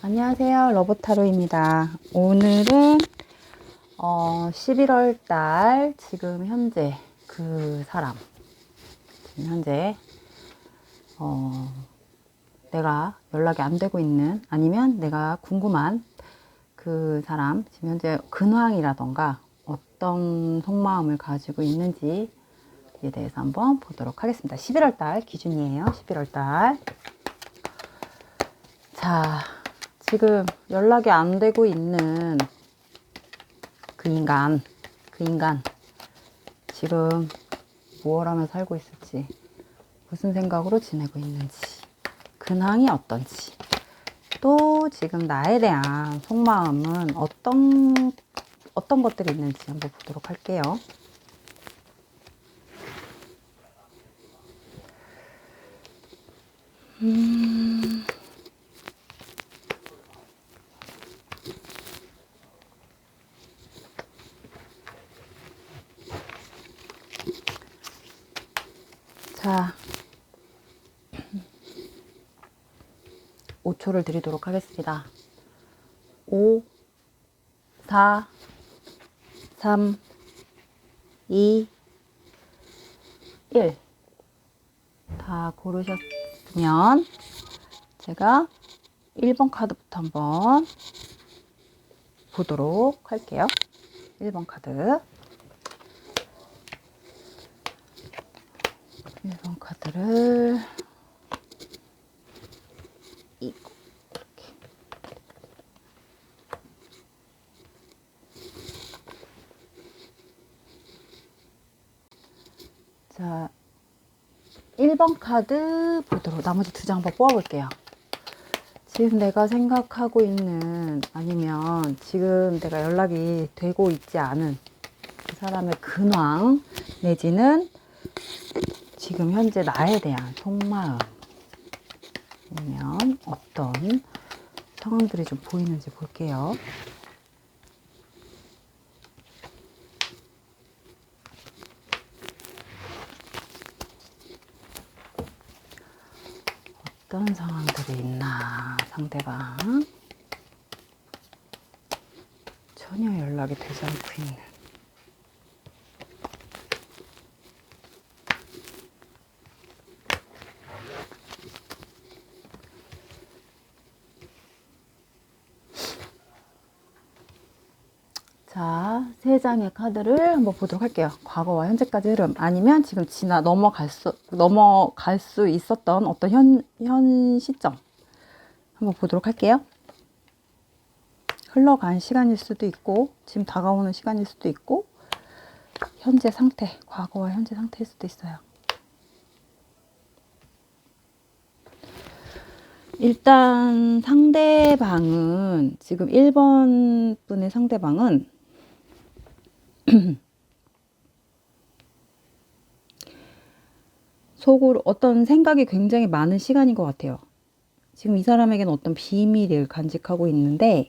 안녕하세요. 러브타로입니다. 오늘은 11월 달 지금 현재 그 사람 지금 현재 내가 연락이 안 되고 있는, 아니면 내가 궁금한 그 사람 지금 현재 근황이라던가 어떤 속마음을 가지고 있는지에 대해서 한번 보도록 하겠습니다. 11월 달 기준이에요. 11월 달. 자, 지금 연락이 안 되고 있는 그 인간 지금 무엇 하며 살고 있을지, 무슨 생각으로 지내고 있는지, 근황이 어떤지, 또 지금 나에 대한 속마음은 어떤 것들이 있는지 한번 보도록 할게요. 자, 5초를 드리도록 하겠습니다. 5, 4, 3, 2, 1. 다 고르셨으면 제가 1번 카드부터 한번 보도록 할게요. 1번 카드. 1번 카드를 이렇게. 자, 1번 카드 보도록, 나머지 두 장 한번 뽑아볼게요. 지금 내가 생각하고 있는, 아니면 지금 내가 연락이 되고 있지 않은 그 사람의 근황, 내지는 지금 현재 나에 대한 속마음, 아니면 어떤 상황들이 좀 보이는지 볼게요. 어떤 상황들이 있나, 상대방. 전혀 연락이 되지 않고 있는. 자, 세 장의 카드를 한번 보도록 할게요. 과거와 현재까지 흐름, 아니면 지금 넘어갈 수 있었던 어떤 현 시점 한번 보도록 할게요. 흘러간 시간일 수도 있고, 지금 다가오는 시간일 수도 있고, 현재 상태, 과거와 현재 상태일 수도 있어요. 일단 상대방은, 지금 1번 분의 상대방은 속으로 어떤 생각이 굉장히 많은 시간인 것 같아요. 지금 이 사람에게는 어떤 비밀을 간직하고 있는데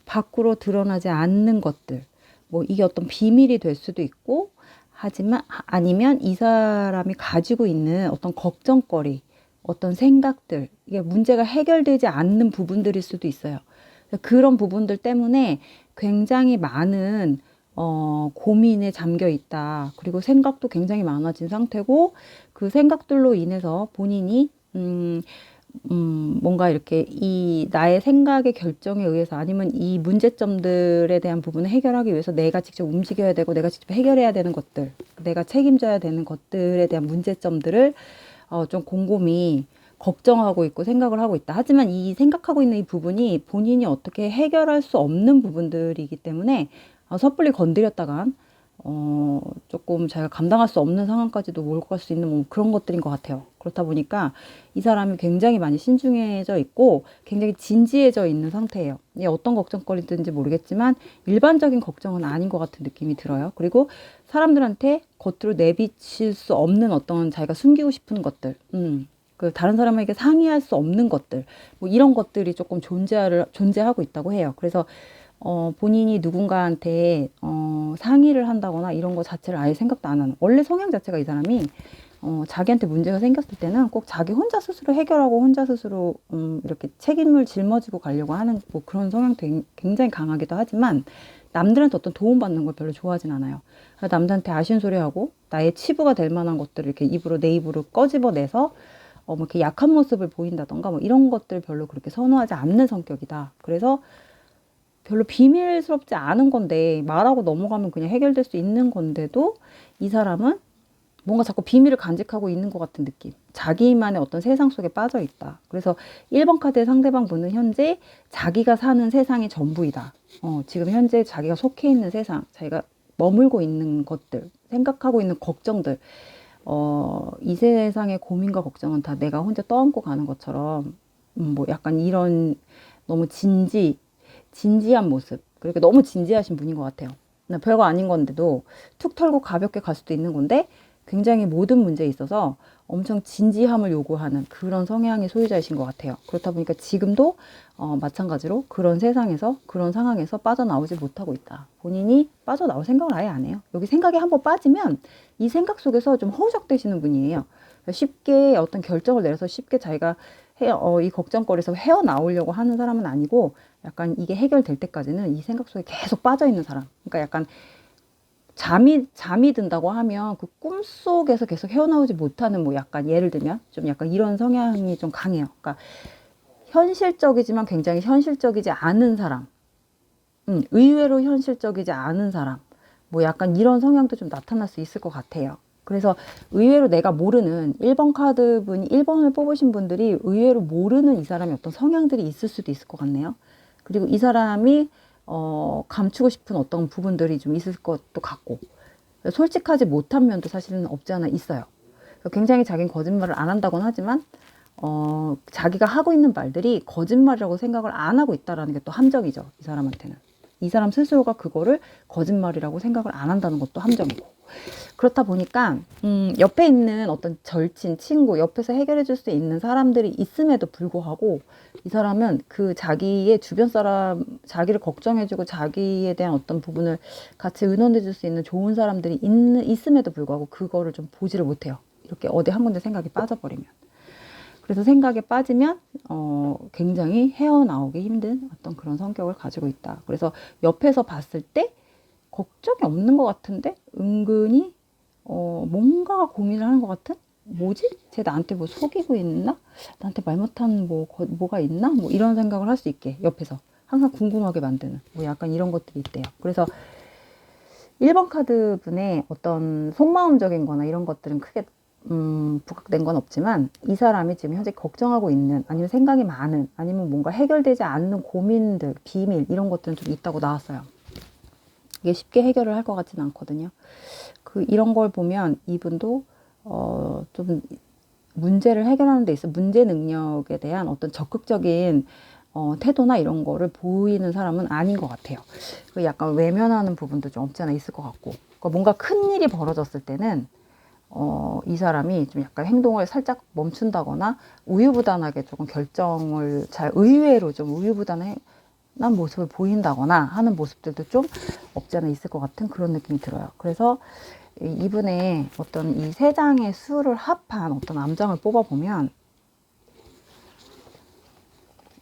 밖으로 드러나지 않는 것들, 뭐 이게 어떤 비밀이 될 수도 있고, 하지만 아니면 이 사람이 가지고 있는 어떤 걱정거리, 어떤 생각들, 이게 문제가 해결되지 않는 부분들일 수도 있어요. 그런 부분들 때문에 굉장히 많은 고민에 잠겨 있다. 그리고 생각도 굉장히 많아진 상태고, 그 생각들로 인해서 본인이 뭔가 이렇게 이 나의 생각의 결정에 의해서, 아니면 이 문제점들에 대한 부분을 해결하기 위해서 내가 직접 움직여야 되고, 내가 직접 해결해야 되는 것들, 내가 책임져야 되는 것들에 대한 문제점들을 좀 곰곰이 걱정하고 있고 생각을 하고 있다. 하지만 이 생각하고 있는 이 부분이 본인이 어떻게 해결할 수 없는 부분들이기 때문에 섣불리 건드렸다간 조금 자기가 감당할 수 없는 상황까지도 몰고 갈 수 있는 뭐 그런 것들인 것 같아요. 그렇다 보니까 이 사람이 굉장히 많이 신중해져 있고 굉장히 진지해져 있는 상태예요. 이게 어떤 걱정거리든지 모르겠지만 일반적인 걱정은 아닌 것 같은 느낌이 들어요. 그리고 사람들한테 겉으로 내비칠 수 없는 어떤 자기가 숨기고 싶은 것들, 그 다른 사람에게 상의할 수 없는 것들, 뭐 이런 것들이 조금 존재하고 있다고 해요. 그래서 본인이 누군가한테 상의를 한다거나 이런 거 자체를 아예 생각도 안 하는, 원래 성향 자체가 이 사람이 자기한테 문제가 생겼을 때는 꼭 자기 혼자 스스로 해결하고 혼자 스스로 이렇게 책임을 짊어지고 가려고 하는 뭐 그런 성향도 굉장히 강하기도 하지만, 남들한테 어떤 도움받는 걸 별로 좋아하진 않아요. 그러니까 남들한테 아쉬운 소리하고 나의 치부가 될 만한 것들을 이렇게 내 입으로 꺼집어내서 뭐 이렇게 약한 모습을 보인다던가 뭐 이런 것들 별로 그렇게 선호하지 않는 성격이다. 그래서 별로 비밀스럽지 않은 건데, 말하고 넘어가면 그냥 해결될 수 있는 건데도 이 사람은 뭔가 자꾸 비밀을 간직하고 있는 것 같은 느낌. 자기만의 어떤 세상 속에 빠져 있다. 그래서 1번 카드의 상대방 분은 현재 자기가 사는 세상이 전부이다. 지금 현재 자기가 속해 있는 세상, 자기가 머물고 있는 것들, 생각하고 있는 걱정들, 이 세상의 고민과 걱정은 다 내가 혼자 떠안고 가는 것처럼, 뭐 약간 이런 너무 진지한 모습. 그러니까 너무 진지하신 분인 것 같아요. 별거 아닌 건데도 툭 털고 가볍게 갈 수도 있는 건데, 굉장히 모든 문제에 있어서 엄청 진지함을 요구하는 그런 성향의 소유자이신 것 같아요. 그렇다 보니까 지금도 마찬가지로 그런 세상에서, 그런 상황에서 빠져나오지 못하고 있다. 본인이 빠져나올 생각을 아예 안 해요. 여기 생각에 한번 빠지면 이 생각 속에서 좀 허우적대시는 분이에요. 쉽게 어떤 결정을 내려서 쉽게 자기가 이 걱정거리에서 헤어나오려고 하는 사람은 아니고, 약간 이게 해결될 때까지는 이 생각 속에 계속 빠져있는 사람. 그러니까 약간 잠이 든다고 하면 그 꿈속에서 계속 헤어나오지 못하는, 뭐 약간 예를 들면 좀 약간 이런 성향이 좀 강해요. 그러니까 현실적이지만 굉장히 현실적이지 않은 사람. 의외로 현실적이지 않은 사람. 뭐 약간 이런 성향도 좀 나타날 수 있을 것 같아요. 그래서 의외로 내가 모르는 1번 카드 분이 1번을 뽑으신 분들이 의외로 모르는 이 사람의 어떤 성향들이 있을 수도 있을 것 같네요. 그리고 이 사람이 감추고 싶은 어떤 부분들이 좀 있을 것도 같고, 솔직하지 못한 면도 사실은 없지 않아 있어요. 굉장히 자기는 거짓말을 안 한다고는 하지만 자기가 하고 있는 말들이 거짓말이라고 생각을 안 하고 있다는 게 또 함정이죠. 이 사람한테는. 이 사람 스스로가 그거를 거짓말이라고 생각을 안 한다는 것도 함정이고. 그렇다 보니까 옆에 있는 어떤 절친, 친구, 옆에서 해결해 줄 수 있는 사람들이 있음에도 불구하고 이 사람은 그 자기의 주변 사람, 자기를 걱정해주고 자기에 대한 어떤 부분을 같이 의논해 줄 수 있는 좋은 사람들이 있음에도 불구하고 그거를 좀 보지를 못해요. 이렇게 어디 한 군데 생각이 빠져버리면. 그래서 생각에 빠지면 굉장히 헤어나오기 힘든 어떤 그런 성격을 가지고 있다. 그래서 옆에서 봤을 때 걱정이 없는 것 같은데 은근히 뭔가 고민을 하는 것 같은? 뭐지? 쟤 나한테 뭐 속이고 있나? 나한테 말 못한 뭐가 있나? 뭐 이런 생각을 할 수 있게 옆에서 항상 궁금하게 만드는 뭐 약간 이런 것들이 있대요. 그래서 1번 카드 분의 어떤 속마음적인 거나 이런 것들은 크게 부각된 건 없지만, 이 사람이 지금 현재 걱정하고 있는, 아니면 생각이 많은, 아니면 뭔가 해결되지 않는 고민들, 비밀 이런 것들은 좀 있다고 나왔어요. 이게 쉽게 해결을 할 것 같지는 않거든요. 이런 걸 보면 이분도 좀 문제를 해결하는 데 있어 문제 능력에 대한 어떤 적극적인 태도나 이런 거를 보이는 사람은 아닌 것 같아요. 약간 외면하는 부분도 좀 없지 않아 있을 것 같고, 그러니까 뭔가 큰 일이 벌어졌을 때는 이 사람이 좀 약간 행동을 살짝 멈춘다거나 우유부단하게 조금 결정을 의외로 좀 우유부단한 모습을 보인다거나 하는 모습들도 좀 없지 않아 있을 것 같은 그런 느낌이 들어요. 그래서 이분의 어떤 이 세 장의 수를 합한 어떤 암장을 뽑아보면,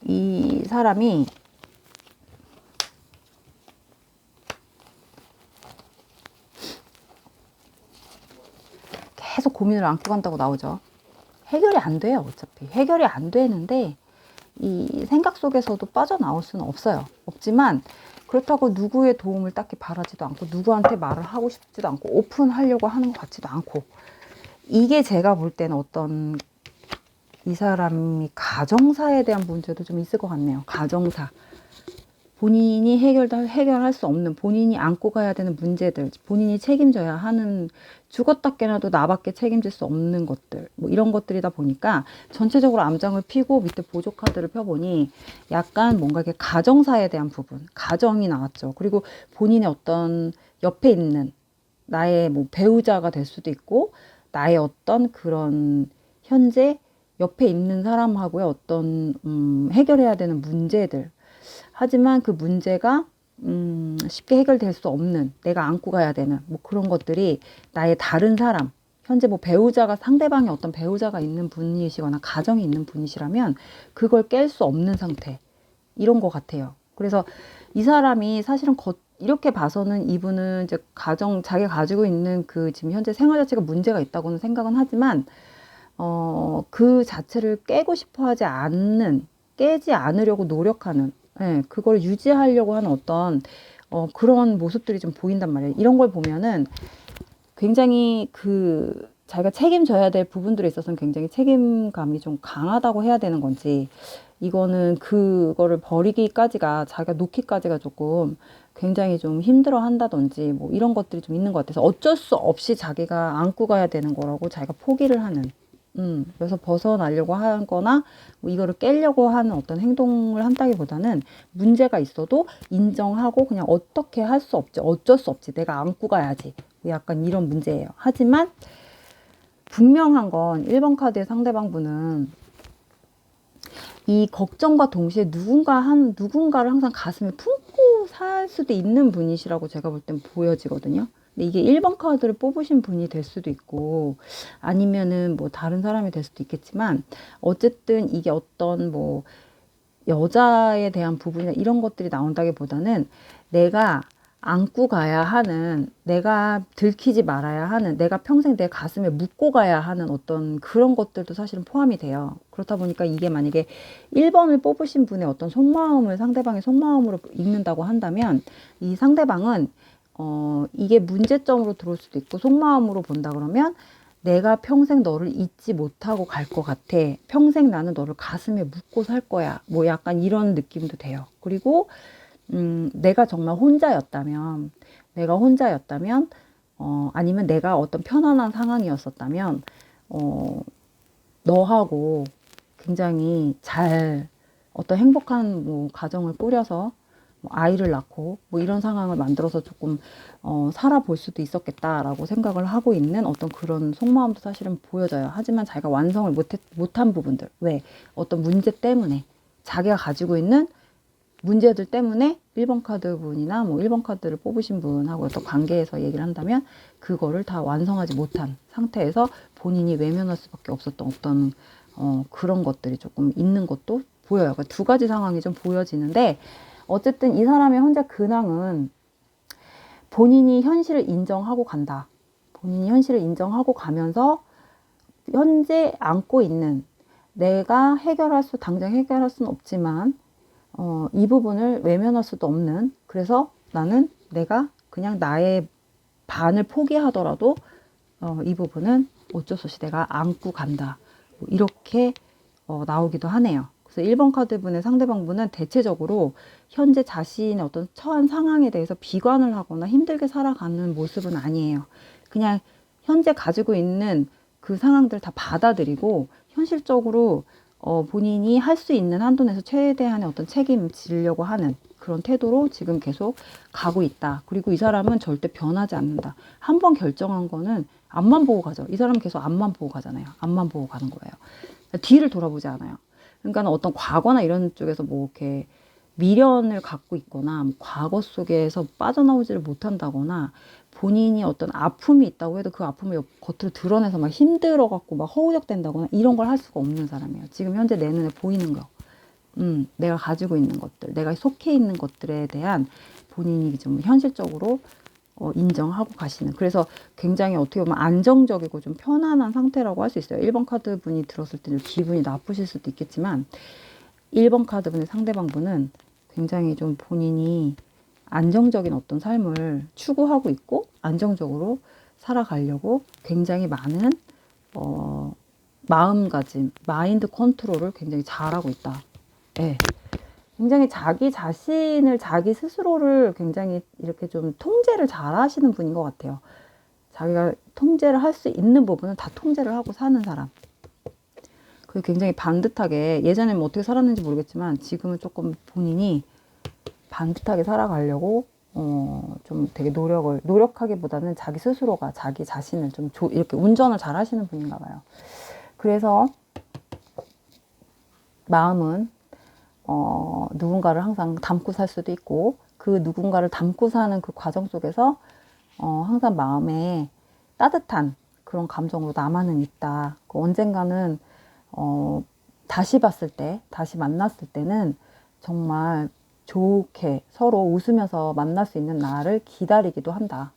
이 사람이 계속 고민을 안고 간다고 나오죠. 해결이 안 돼요. 어차피 해결이 안 되는데 이 생각 속에서도 빠져나올 수는 없어요. 없지만 그렇다고 누구의 도움을 딱히 바라지도 않고, 누구한테 말을 하고 싶지도 않고, 오픈하려고 하는 것 같지도 않고, 이게 제가 볼 때는 어떤 이 사람이 가정사에 대한 문제도 좀 있을 것 같네요. 가정사. 본인이 해결할 수 없는, 본인이 안고 가야 되는 문제들, 본인이 책임져야 하는, 죽었다 깨나도 나밖에 책임질 수 없는 것들, 뭐 이런 것들이다 보니까 전체적으로 암장을 피고 밑에 보조 카드를 펴보니 약간 뭔가 이게 가정사에 대한 부분, 가정이 나왔죠. 그리고 본인의 어떤 옆에 있는 나의 뭐 배우자가 될 수도 있고, 나의 어떤 그런 현재 옆에 있는 사람하고의 어떤 해결해야 되는 문제들. 하지만 그 문제가 쉽게 해결될 수 없는, 내가 안고 가야 되는 뭐 그런 것들이 나의 다른 사람, 현재 뭐 배우자가, 상대방이 어떤 배우자가 있는 분이시거나 가정이 있는 분이시라면 그걸 깰 수 없는 상태, 이런 것 같아요. 그래서 이 사람이 사실은 이렇게 봐서는 이분은 이제 자기가 가지고 있는 그 지금 현재 생활 자체가 문제가 있다고는 생각은 하지만, 그 자체를 깨고 싶어 하지 않는, 깨지 않으려고 노력하는, 예, 그걸 유지하려고 하는 어떤, 그런 모습들이 좀 보인단 말이에요. 이런 걸 보면은 굉장히 자기가 책임져야 될 부분들에 있어서는 굉장히 책임감이 좀 강하다고 해야 되는 건지, 이거는 그거를 버리기까지가, 자기가 놓기까지가 조금 굉장히 좀 힘들어 한다든지, 뭐 이런 것들이 좀 있는 것 같아서 어쩔 수 없이 자기가 안고 가야 되는 거라고 자기가 포기를 하는, 그래서 벗어나려고 하거나 뭐 이거를 깨려고 하는 어떤 행동을 한다기보다는, 문제가 있어도 인정하고 그냥 어떻게 할 수 없지, 어쩔 수 없지, 내가 안고 가야지, 뭐 약간 이런 문제예요. 하지만 분명한 건 1번 카드의 상대방분은 이 걱정과 동시에 누군가를 항상 가슴에 품고 살 수도 있는 분이시라고 제가 볼 땐 보여지거든요. 근데 이게 1번 카드를 뽑으신 분이 될 수도 있고, 아니면은 뭐 다른 사람이 될 수도 있겠지만, 어쨌든 이게 어떤 뭐 여자에 대한 부분이나 이런 것들이 나온다기보다는, 내가 안고 가야 하는, 내가 들키지 말아야 하는, 내가 평생 내 가슴에 묻고 가야 하는 어떤 그런 것들도 사실은 포함이 돼요. 그렇다 보니까 이게 만약에 1번을 뽑으신 분의 어떤 속마음을 상대방의 속마음으로 읽는다고 한다면, 이 상대방은 이게 문제점으로 들어올 수도 있고, 속마음으로 본다 그러면 내가 평생 너를 잊지 못하고 갈 것 같아, 평생 나는 너를 가슴에 묻고 살 거야, 뭐 약간 이런 느낌도 돼요. 그리고 내가 정말 혼자였다면, 아니면 내가 어떤 편안한 상황이었었다면, 너하고 굉장히 잘 어떤 행복한 뭐 가정을 꾸려서 뭐 아이를 낳고 뭐 이런 상황을 만들어서 조금 살아볼 수도 있었겠다라고 생각을 하고 있는 어떤 그런 속마음도 사실은 보여져요. 하지만 자기가 완성을 못한 부분들, 왜? 어떤 문제 때문에, 자기가 가지고 있는 문제들 때문에 1번 카드 분이나 뭐 1번 카드를 뽑으신 분하고 어떤 관계에서 얘기를 한다면, 그거를 다 완성하지 못한 상태에서 본인이 외면할 수밖에 없었던 어떤 그런 것들이 조금 있는 것도 보여요. 그러니까 두 가지 상황이 좀 보여지는데, 어쨌든 이 사람의 현재 근황은 본인이 현실을 인정하고 간다. 본인이 현실을 인정하고 가면서 현재 안고 있는, 내가 당장 해결할 수는 없지만 이 부분을 외면할 수도 없는, 그래서 나는 내가 그냥 나의 반을 포기하더라도 이 부분은 어쩔 수 없이 내가 안고 간다, 뭐 이렇게 나오기도 하네요. 그래서 1번 카드 분의 상대방 분은 대체적으로 현재 자신의 어떤 처한 상황에 대해서 비관을 하거나 힘들게 살아가는 모습은 아니에요. 그냥 현재 가지고 있는 그 상황들 다 받아들이고 현실적으로 본인이 할 수 있는 한도 내에서 최대한의 어떤 책임지려고 하는 그런 태도로 지금 계속 가고 있다. 그리고 이 사람은 절대 변하지 않는다. 한 번 결정한 거는 앞만 보고 가죠. 이 사람은 계속 앞만 보고 가잖아요. 앞만 보고 가는 거예요. 뒤를 돌아보지 않아요. 그러니까 어떤 과거나 이런 쪽에서 뭐 이렇게 미련을 갖고 있거나, 뭐 과거 속에서 빠져나오지를 못한다거나, 본인이 어떤 아픔이 있다고 해도 그 아픔을 겉으로 드러내서 막 힘들어갖고 막 허우적댄다거나 이런 걸 할 수가 없는 사람이에요. 지금 현재 내 눈에 보이는 거, 내가 가지고 있는 것들, 내가 속해 있는 것들에 대한 본인이 좀 현실적으로 인정하고 가시는, 그래서 굉장히 어떻게 보면 안정적이고 좀 편안한 상태라고 할 수 있어요. 1번 카드 분이 들었을 때는 기분이 나쁘실 수도 있겠지만, 1번 카드 분의 상대방 분은 굉장히 좀 본인이 안정적인 어떤 삶을 추구하고 있고, 안정적으로 살아가려고 굉장히 많은 마음가짐, 마인드 컨트롤을 굉장히 잘하고 있다. 네. 굉장히 자기 스스로를 굉장히 이렇게 좀 통제를 잘 하시는 분인 것 같아요. 자기가 통제를 할 수 있는 부분은 다 통제를 하고 사는 사람. 그리고 굉장히 반듯하게, 예전에는 어떻게 살았는지 모르겠지만 지금은 조금 본인이 반듯하게 살아가려고 좀 되게 노력하기보다는 자기 스스로가 자기 자신을 좀 이렇게 운전을 잘 하시는 분인가 봐요. 그래서 마음은 누군가를 항상 담고 살 수도 있고, 그 그 누군가를 닮고 사는 그 과정 속에서 항상 마음에 따뜻한 그런 감정으로 남아는 있다. 언젠가는 다시 봤을 때, 다시 만났을 때는 정말 좋게 서로 웃으면서 만날 수 있는 날을 기다리기도 한다.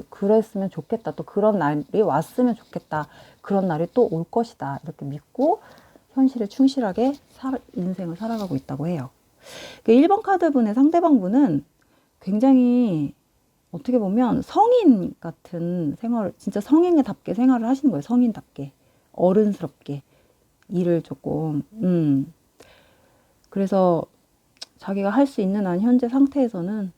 그랬으면 좋겠다. 또 그런 날이 왔으면 좋겠다. 그런 날이 또 올 것이다. 이렇게 믿고 현실에 충실하게 인생을 살아가고 있다고 해요. 1번 카드분의 상대방분은 굉장히 어떻게 보면 성인 같은 생활, 진짜 성인답게 생활을 하시는 거예요. 성인답게. 어른스럽게. 일을 조금, 그래서 자기가 할 수 있는 한 현재 상태에서는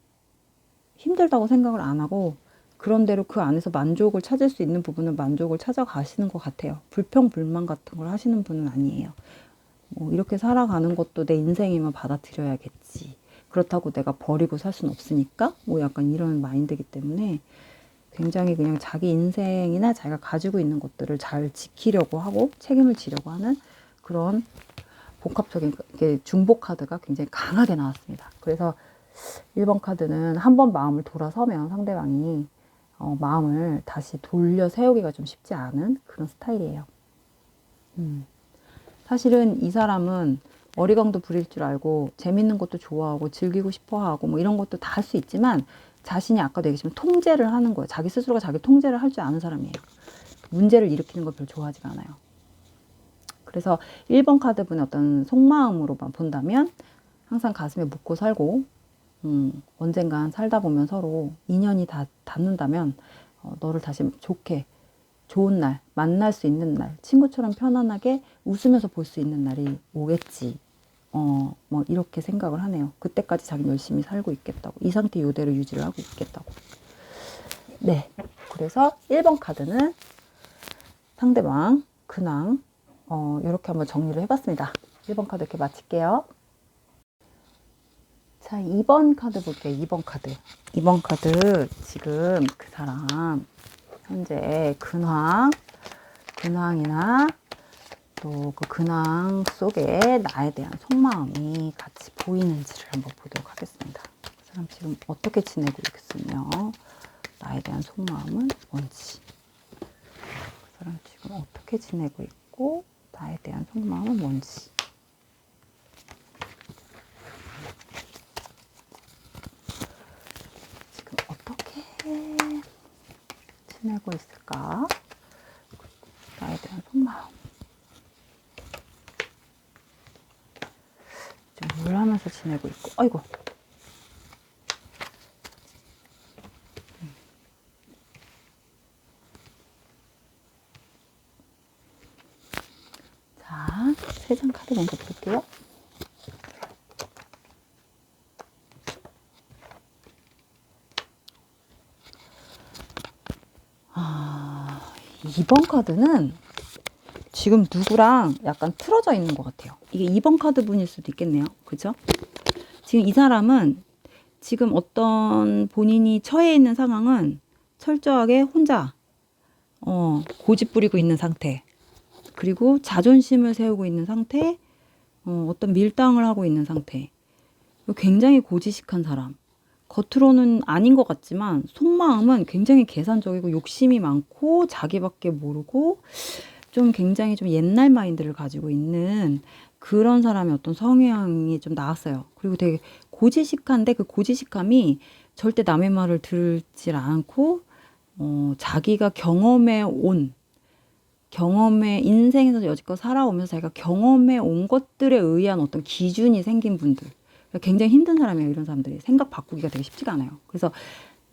힘들다고 생각을 안 하고, 그런대로 그 안에서 만족을 찾을 수 있는 부분은 만족을 찾아가시는 것 같아요. 불평불만 같은 걸 하시는 분은 아니에요. 이렇게 살아가는 것도 내 인생이면 받아들여야겠지. 그렇다고 내가 버리고 살 수는 없으니까 약간 이런 마인드이기 때문에 굉장히 그냥 자기 인생이나 자기가 가지고 있는 것들을 잘 지키려고 하고 책임을 지려고 하는 그런 복합적인 중복 카드가 굉장히 강하게 나왔습니다. 그래서 1번 카드는 한번 마음을 돌아서면 상대방이 마음을 다시 돌려 세우기가 좀 쉽지 않은 그런 스타일이에요. 사실은 이 사람은 어리광도 부릴 줄 알고 재밌는 것도 좋아하고 즐기고 싶어하고 이런 것도 다 할 수 있지만 자신이 아까도 얘기했지만 통제를 하는 거예요. 자기 스스로가 자기 통제를 할 줄 아는 사람이에요. 문제를 일으키는 걸 별로 좋아하지가 않아요. 그래서 1번 카드분의 어떤 속마음으로만 본다면 항상 가슴에 묻고 살고 언젠간 살다 보면 서로 인연이 다 닿는다면 너를 다시 좋게 좋은 날, 만날 수 있는 날, 친구처럼 편안하게 웃으면서 볼 수 있는 날이 오겠지. 이렇게 생각을 하네요. 그때까지 자기는 열심히 살고 있겠다고. 이 상태 이대로 유지를 하고 있겠다고. 네. 그래서 1번 카드는 상대방, 근황, 이렇게 한번 정리를 해봤습니다. 1번 카드 이렇게 마칠게요. 자, 2번 카드 볼게요. 2번 카드. 2번 카드, 지금 그 사람, 현재 근황이나 또 그 근황 속에 나에 대한 속마음이 같이 보이는지를 한번 보도록 하겠습니다. 그 사람 지금 어떻게 지내고 있겠으며 나에 대한 속마음은 뭔지, 그 사람 지금 어떻게 지내고 있고 나에 대한 속마음은 뭔지. 지금 어떻게 지내고 있을까? 나에 대한 속마음. 좀 뭘 하면서 지내고 있고, 아이고. 자, 3장 카드 먼저 볼게요. 이번 카드는 지금 누구랑 약간 틀어져 있는 것 같아요. 이게 2번 카드 분일 수도 있겠네요. 그죠? 지금 이 사람은 지금 어떤 본인이 처해 있는 상황은 철저하게 혼자 고집 부리고 있는 상태, 그리고 자존심을 세우고 있는 상태, 어떤 밀당을 하고 있는 상태. 굉장히 고지식한 사람. 겉으로는 아닌 것 같지만 속마음은 굉장히 계산적이고 욕심이 많고 자기밖에 모르고 좀 굉장히 좀 옛날 마인드를 가지고 있는 그런 사람의 어떤 성향이 좀 나왔어요. 그리고 되게 고지식한데 그 고지식함이 절대 남의 말을 들지 않고 자기가 인생에서 여지껏 살아오면서 자기가 경험해 온 것들에 의한 어떤 기준이 생긴 분들. 굉장히 힘든 사람이에요. 이런 사람들이. 생각 바꾸기가 되게 쉽지가 않아요. 그래서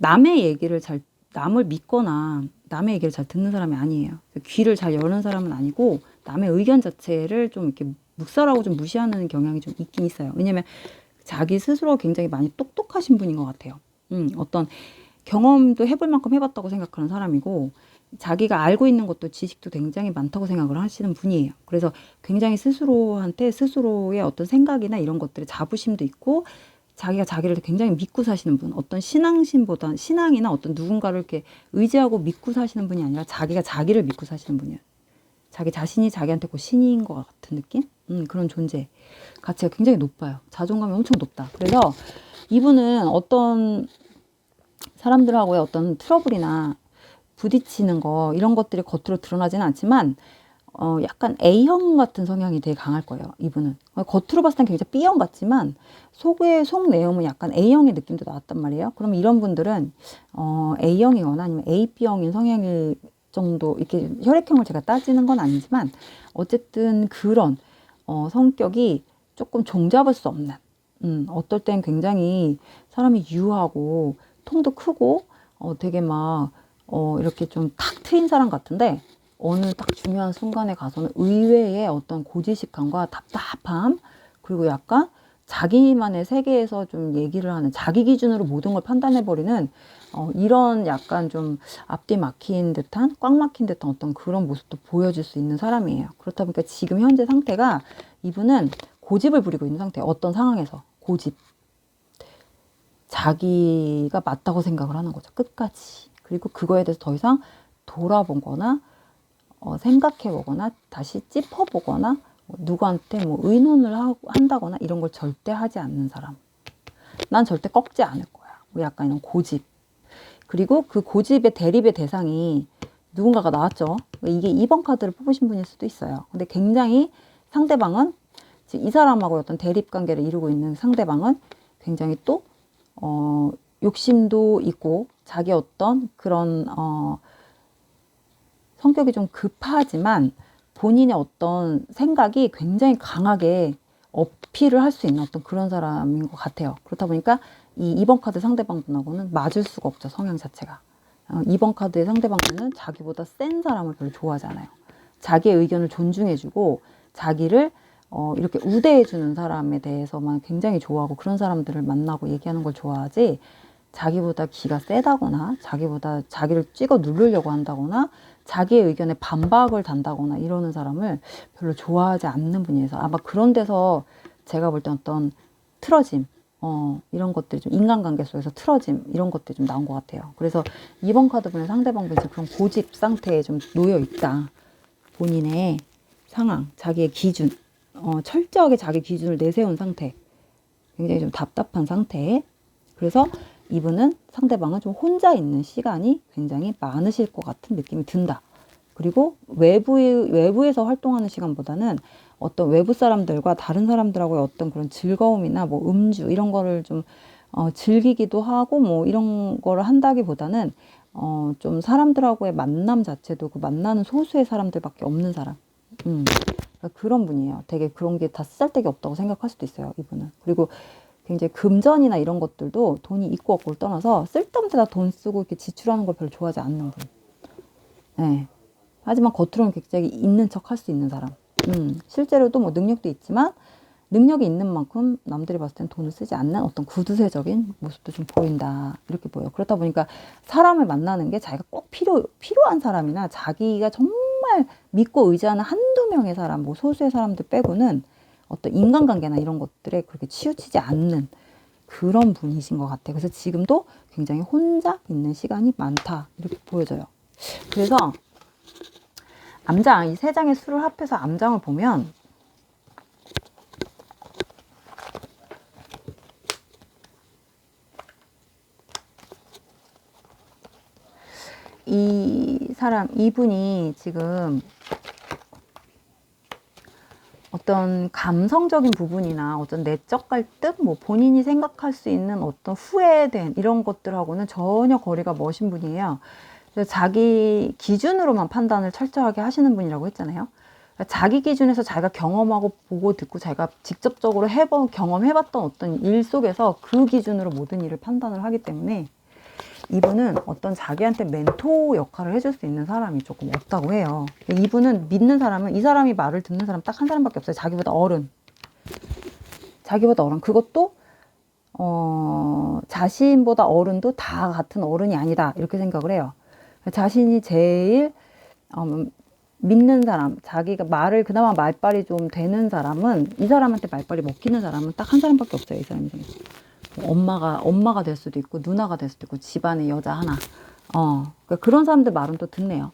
남을 믿거나 남의 얘기를 잘 듣는 사람이 아니에요. 귀를 잘 여는 사람은 아니고 남의 의견 자체를 좀 이렇게 묵살하고 좀 무시하는 경향이 좀 있긴 있어요. 왜냐면 자기 스스로 굉장히 많이 똑똑하신 분인 것 같아요. 어떤 경험도 해볼 만큼 해봤다고 생각하는 사람이고 자기가 알고 있는 것도 지식도 굉장히 많다고 생각을 하시는 분이에요. 그래서 굉장히 스스로의 어떤 생각이나 이런 것들에 자부심도 있고 자기가 자기를 굉장히 믿고 사시는 분, 어떤 신앙이나 어떤 누군가를 이렇게 의지하고 믿고 사시는 분이 아니라 자기가 자기를 믿고 사시는 분이에요. 자기 자신이 자기한테 곧 신인 것 같은 느낌? 그런 존재 가치가 굉장히 높아요. 자존감이 엄청 높다. 그래서 이분은 어떤 사람들하고의 어떤 트러블이나 부딪히는 거 이런 것들이 겉으로 드러나지는 않지만 약간 A형 같은 성향이 되게 강할 거예요. 이분은 겉으로 봤을 땐 굉장히 B형 같지만 속 내용은 약간 A형의 느낌도 나왔단 말이에요. 그럼 이런 분들은 A형이거나 아니면 AB형인 성향일 정도, 이렇게 혈액형을 제가 따지는 건 아니지만 어쨌든 그런 성격이 조금 종잡을 수 없는, 어떨 땐 굉장히 사람이 유하고 통도 크고 되게 막 이렇게 좀 탁 트인 사람 같은데 어느 딱 중요한 순간에 가서는 의외의 어떤 고지식함과 답답함, 그리고 약간 자기만의 세계에서 좀 얘기를 하는, 자기 기준으로 모든 걸 판단해버리는 이런 약간 좀 앞뒤 막힌 듯한, 꽉 막힌 듯한 어떤 그런 모습도 보여줄 수 있는 사람이에요. 그렇다 보니까 지금 현재 상태가, 이분은 고집을 부리고 있는 상태예요. 어떤 상황에서 고집, 자기가 맞다고 생각을 하는 거죠. 끝까지. 그리고 그거에 대해서 더 이상 돌아보거나 생각해보거나 다시 짚어보거나 누구한테 뭐 의논을 한다거나 이런 걸 절대 하지 않는 사람. 난 절대 꺾지 않을 거야. 뭐 약간 이런 고집. 그리고 그 고집의 대립의 대상이 누군가가 나왔죠. 이게 2번 카드를 뽑으신 분일 수도 있어요. 근데 굉장히 상대방은, 이 사람하고 어떤 대립 관계를 이루고 있는 상대방은 굉장히 또 욕심도 있고 자기 어떤 그런 성격이 좀 급하지만 본인의 어떤 생각이 굉장히 강하게 어필을 할 수 있는 어떤 그런 사람인 것 같아요. 그렇다 보니까 이 2번 카드 상대방분하고는 맞을 수가 없죠. 성향 자체가. 2번 카드의 상대방분은 자기보다 센 사람을 별로 좋아하지 않아요. 자기의 의견을 존중해주고 자기를 이렇게 우대해주는 사람에 대해서만 굉장히 좋아하고, 그런 사람들을 만나고 얘기하는 걸 좋아하지, 자기보다 기가 세다거나 자기보다 자기를 찍어 누르려고 한다거나 자기의 의견에 반박을 단다거나 이러는 사람을 별로 좋아하지 않는 분이어서, 아마 그런 데서 제가 볼 때 어떤 틀어짐, 이런 것들이 좀 인간관계 속에서 틀어짐, 이런 것들이 좀 나온 것 같아요. 그래서 2번 카드분의 상대방분이 그런 고집 상태에 좀 놓여 있다. 본인의 상황, 자기의 기준, 철저하게 자기 기준을 내세운 상태, 굉장히 좀 답답한 상태. 그래서 이분은, 상대방은 좀 혼자 있는 시간이 굉장히 많으실 것 같은 느낌이 든다. 그리고 외부에서 활동하는 시간보다는 어떤 외부 사람들과 다른 사람들하고의 어떤 그런 즐거움이나 뭐 음주 이런 거를 좀 즐기기도 하고 뭐 이런 거를 한다기보다는 좀 사람들하고의 만남 자체도 그 만나는 소수의 사람들밖에 없는 사람. 그러니까 그런 분이에요. 되게 그런 게 다 쓰잘데기 없다고 생각할 수도 있어요, 이분은. 그리고 굉장히 금전이나 이런 것들도 돈이 있고 없고를 떠나서 쓸데없는 데다 돈 쓰고 이렇게 지출하는 걸 별로 좋아하지 않는 분. 네. 하지만 겉으로는 굉장히 있는 척 할 수 있는 사람. 실제로도 뭐 능력도 있지만 능력이 있는 만큼 남들이 봤을 땐 돈을 쓰지 않는 어떤 구두쇠적인 모습도 좀 보인다. 이렇게 보여요. 그렇다 보니까 사람을 만나는 게 자기가 꼭 필요한 사람이나 자기가 정말 믿고 의지하는 한두 명의 사람, 뭐 소수의 사람들 빼고는 어떤 인간관계나 이런 것들에 그렇게 치우치지 않는 그런 분이신 것 같아요. 그래서 지금도 굉장히 혼자 있는 시간이 많다. 이렇게 보여져요. 그래서 암장, 이 세 장의 수를 합해서 암장을 보면 이분이 지금 어떤 감성적인 부분이나 어떤 내적 갈등, 뭐 본인이 생각할 수 있는 어떤 후회된 이런 것들하고는 전혀 거리가 먼 분이에요. 그래서 자기 기준으로만 판단을 철저하게 하시는 분이라고 했잖아요. 그러니까 자기 기준에서 자기가 경험하고 보고 듣고 자기가 직접적으로 경험해봤던 어떤 일 속에서 그 기준으로 모든 일을 판단을 하기 때문에 이분은 어떤 자기한테 멘토 역할을 해줄 수 있는 사람이 조금 없다고 해요. 이분은 믿는 사람은, 이 사람이 말을 듣는 사람 딱 한 사람밖에 없어요. 자기보다 어른. 그것도 자신보다 어른도 다 같은 어른이 아니다. 이렇게 생각을 해요. 자신이 제일 믿는 사람, 자기가 말을 그나마 말빨이 좀 되는 사람은, 이 사람한테 말빨이 먹히는 사람은 딱 한 사람밖에 없어요. 이 사람 중에서. 엄마가 될 수도 있고 누나가 될 수도 있고 집안의 여자 하나. 그러니까 그런 사람들 말은 또 듣네요.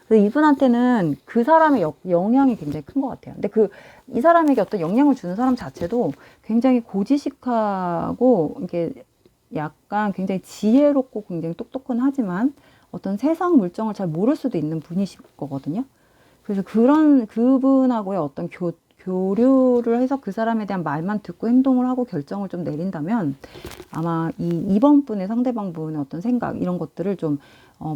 그래서 이분한테는 그 사람의 영향이 굉장히 큰 것 같아요. 근데 이 사람에게 어떤 영향을 주는 사람 자체도 굉장히 고지식하고, 이게 약간 굉장히 지혜롭고 굉장히 똑똑은 하지만 어떤 세상 물정을 잘 모를 수도 있는 분이실 거거든요. 그래서 그분하고의 어떤 교류를 해서 그 사람에 대한 말만 듣고 행동을 하고 결정을 좀 내린다면 아마 이번 분의 상대방 분의 어떤 생각 이런 것들을 좀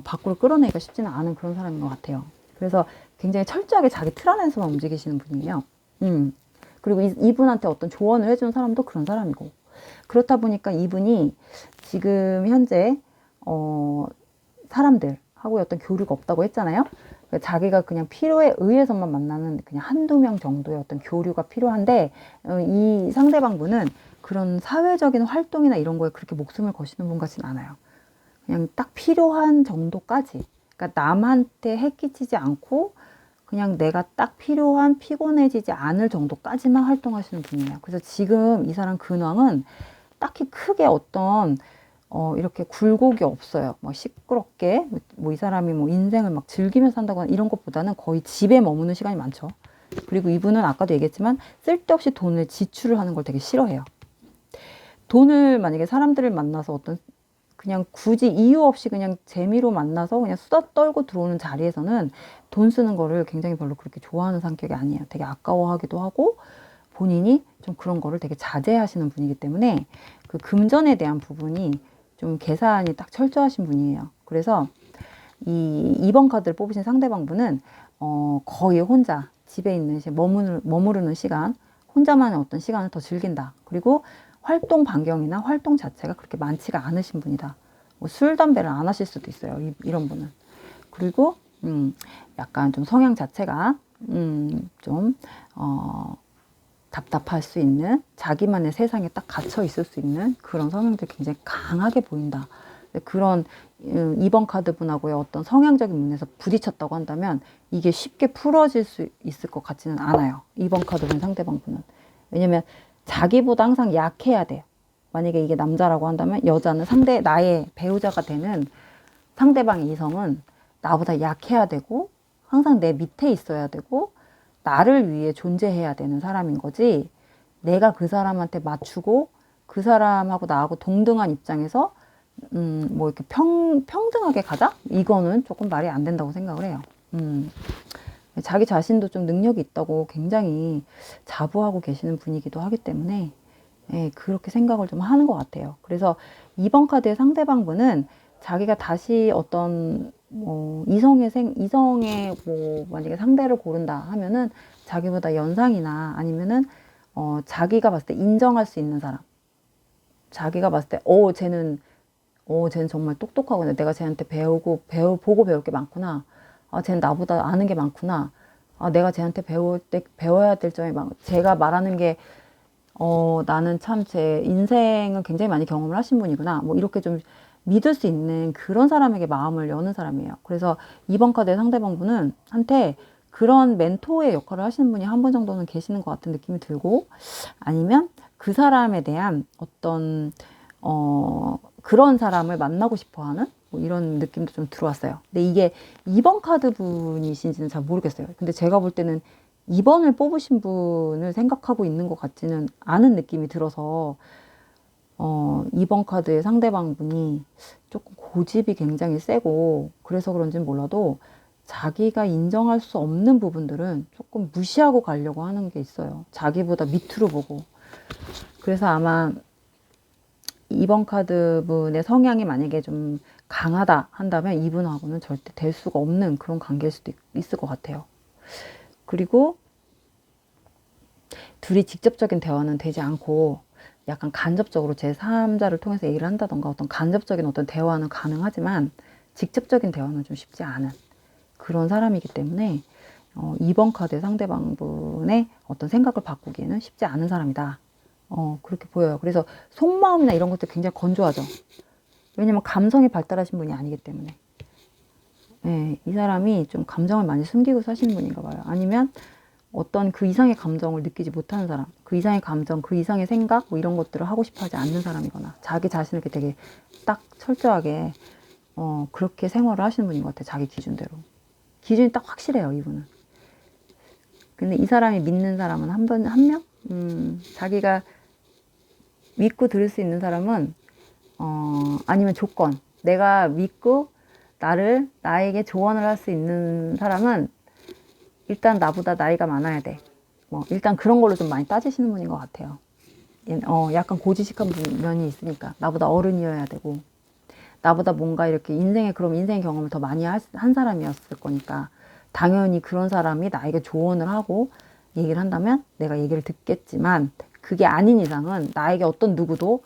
밖으로 끌어내기가 쉽지는 않은 그런 사람인 것 같아요. 그래서 굉장히 철저하게 자기 틀 안에서만 움직이시는 분이에요. 그리고 이분한테 어떤 조언을 해주는 사람도 그런 사람이고, 그렇다 보니까 이분이 지금 현재 사람들하고의 어떤 교류가 없다고 했잖아요. 자기가 그냥 필요에 의해서만 만나는 그냥 한두 명 정도의 어떤 교류가 필요한데, 이 상대방 분은 그런 사회적인 활동이나 이런 거에 그렇게 목숨을 거시는 분 같진 않아요. 그냥 딱 필요한 정도까지. 그러니까 남한테 해 끼치지 않고 그냥 내가 딱 필요한 피곤해지지 않을 정도까지만 활동하시는 분이에요. 그래서 지금 이 사람 근황은 딱히 크게 어떤 이렇게 굴곡이 없어요. 뭐 시끄럽게 뭐 이 사람이 뭐 인생을 막 즐기면서 산다거나 이런 것보다는 거의 집에 머무는 시간이 많죠. 그리고 이분은 아까도 얘기했지만 쓸데없이 돈을 지출을 하는 걸 되게 싫어해요. 돈을 만약에 사람들을 만나서 어떤 그냥 굳이 이유 없이 그냥 재미로 만나서 그냥 수다 떨고 들어오는 자리에서는 돈 쓰는 거를 굉장히 별로 그렇게 좋아하는 성격이 아니에요. 되게 아까워하기도 하고 본인이 좀 그런 거를 되게 자제하시는 분이기 때문에 그 금전에 대한 부분이 좀 계산이 딱 철저하신 분이에요. 그래서 이번 카드를 뽑으신 상대방 분은 거의 혼자 집에 있는 머무르는 시간, 혼자만의 어떤 시간을 더 즐긴다. 그리고 활동 반경이나 활동 자체가 그렇게 많지가 않으신 분이다. 뭐 술, 담배를 안 하실 수도 있어요. 이런 분은. 그리고 약간 좀 성향 자체가 좀 답답할 수 있는, 자기만의 세상에 딱 갇혀 있을 수 있는 그런 성향들이 굉장히 강하게 보인다. 그런 이번 카드 분하고의 어떤 성향적인 면에서 부딪혔다고 한다면 이게 쉽게 풀어질 수 있을 것 같지는 않아요. 이번 카드 분 상대방 분은. 왜냐면 자기보다 항상 약해야 돼요. 만약에 이게 남자라고 한다면 여자는 나의 배우자가 되는 상대방의 이성은 나보다 약해야 되고 항상 내 밑에 있어야 되고 나를 위해 존재해야 되는 사람인 거지, 내가 그 사람한테 맞추고 그 사람하고 나하고 동등한 입장에서 뭐 이렇게 평등하게 가자? 이거는 조금 말이 안 된다고 생각을 해요. 자기 자신도 좀 능력이 있다고 굉장히 자부하고 계시는 분이기도 하기 때문에 그렇게 생각을 좀 하는 것 같아요. 그래서 이번 카드의 상대방 분은 자기가 다시 어떤 뭐 이성의 뭐 만약에 상대를 고른다 하면은 자기보다 연상이나 아니면은 자기가 봤을 때 인정할 수 있는 사람, 자기가 봤을 때 쟤는 정말 똑똑하고 내가 쟤한테 보고 배울 게 많구나. 쟤는 나보다 아는 게 많구나. 내가 쟤한테 배워야 될 점이 제가 말하는 게 나는 참 제 인생을 굉장히 많이 경험을 하신 분이구나. 뭐 이렇게 좀 믿을 수 있는 그런 사람에게 마음을 여는 사람이에요. 그래서 이번 카드의 상대방 분은 한테 그런 멘토의 역할을 하시는 분이 한 분 정도는 계시는 것 같은 느낌이 들고, 아니면 그 사람에 대한 어떤 그런 사람을 만나고 싶어 하는 뭐 이런 느낌도 좀 들어왔어요. 근데 이게 2번 카드 분이신지는 잘 모르겠어요. 근데 제가 볼 때는 2번을 뽑으신 분을 생각하고 있는 것 같지는 않은 느낌이 들어서 2번 카드의 상대방 분이 조금 고집이 굉장히 세고, 그래서 그런지는 몰라도 자기가 인정할 수 없는 부분들은 조금 무시하고 가려고 하는 게 있어요. 자기보다 밑으로 보고. 그래서 아마 2번 카드 분의 성향이 만약에 좀 강하다 한다면 이분하고는 절대 될 수가 없는 그런 관계일 수도 있을 것 같아요. 그리고 둘이 직접적인 대화는 되지 않고 약간 간접적으로 제3자를 통해서 얘기를 한다던가 어떤 간접적인 어떤 대화는 가능하지만 직접적인 대화는 좀 쉽지 않은 그런 사람이기 때문에 2번 카드의 상대방분의 어떤 생각을 바꾸기에는 쉽지 않은 사람이다. 그렇게 보여요. 그래서 속마음이나 이런 것들 굉장히 건조하죠. 왜냐면 감성이 발달하신 분이 아니기 때문에. 네, 이 사람이 좀 감정을 많이 숨기고 사시는 분인가 봐요. 아니면 어떤 그 이상의 감정을 느끼지 못하는 사람, 그 이상의 감정, 그 이상의 생각, 뭐 이런 것들을 하고 싶어 하지 않는 사람이거나, 자기 자신을 되게 딱 철저하게, 그렇게 생활을 하시는 분인 것 같아요. 자기 기준대로. 기준이 딱 확실해요, 이분은. 근데 이 사람이 믿는 사람은 한 명? 자기가 믿고 들을 수 있는 사람은, 아니면 조건. 내가 믿고 나에게 조언을 할 수 있는 사람은 일단 나보다 나이가 많아야 돼. 뭐, 일단 그런 걸로 좀 많이 따지시는 분인 것 같아요. 약간 고지식한 면이 있으니까. 나보다 어른이어야 되고, 나보다 뭔가 이렇게 그럼 인생 경험을 더 많이 한 사람이었을 거니까, 당연히 그런 사람이 나에게 조언을 하고 얘기를 한다면 내가 얘기를 듣겠지만, 그게 아닌 이상은 나에게 어떤 누구도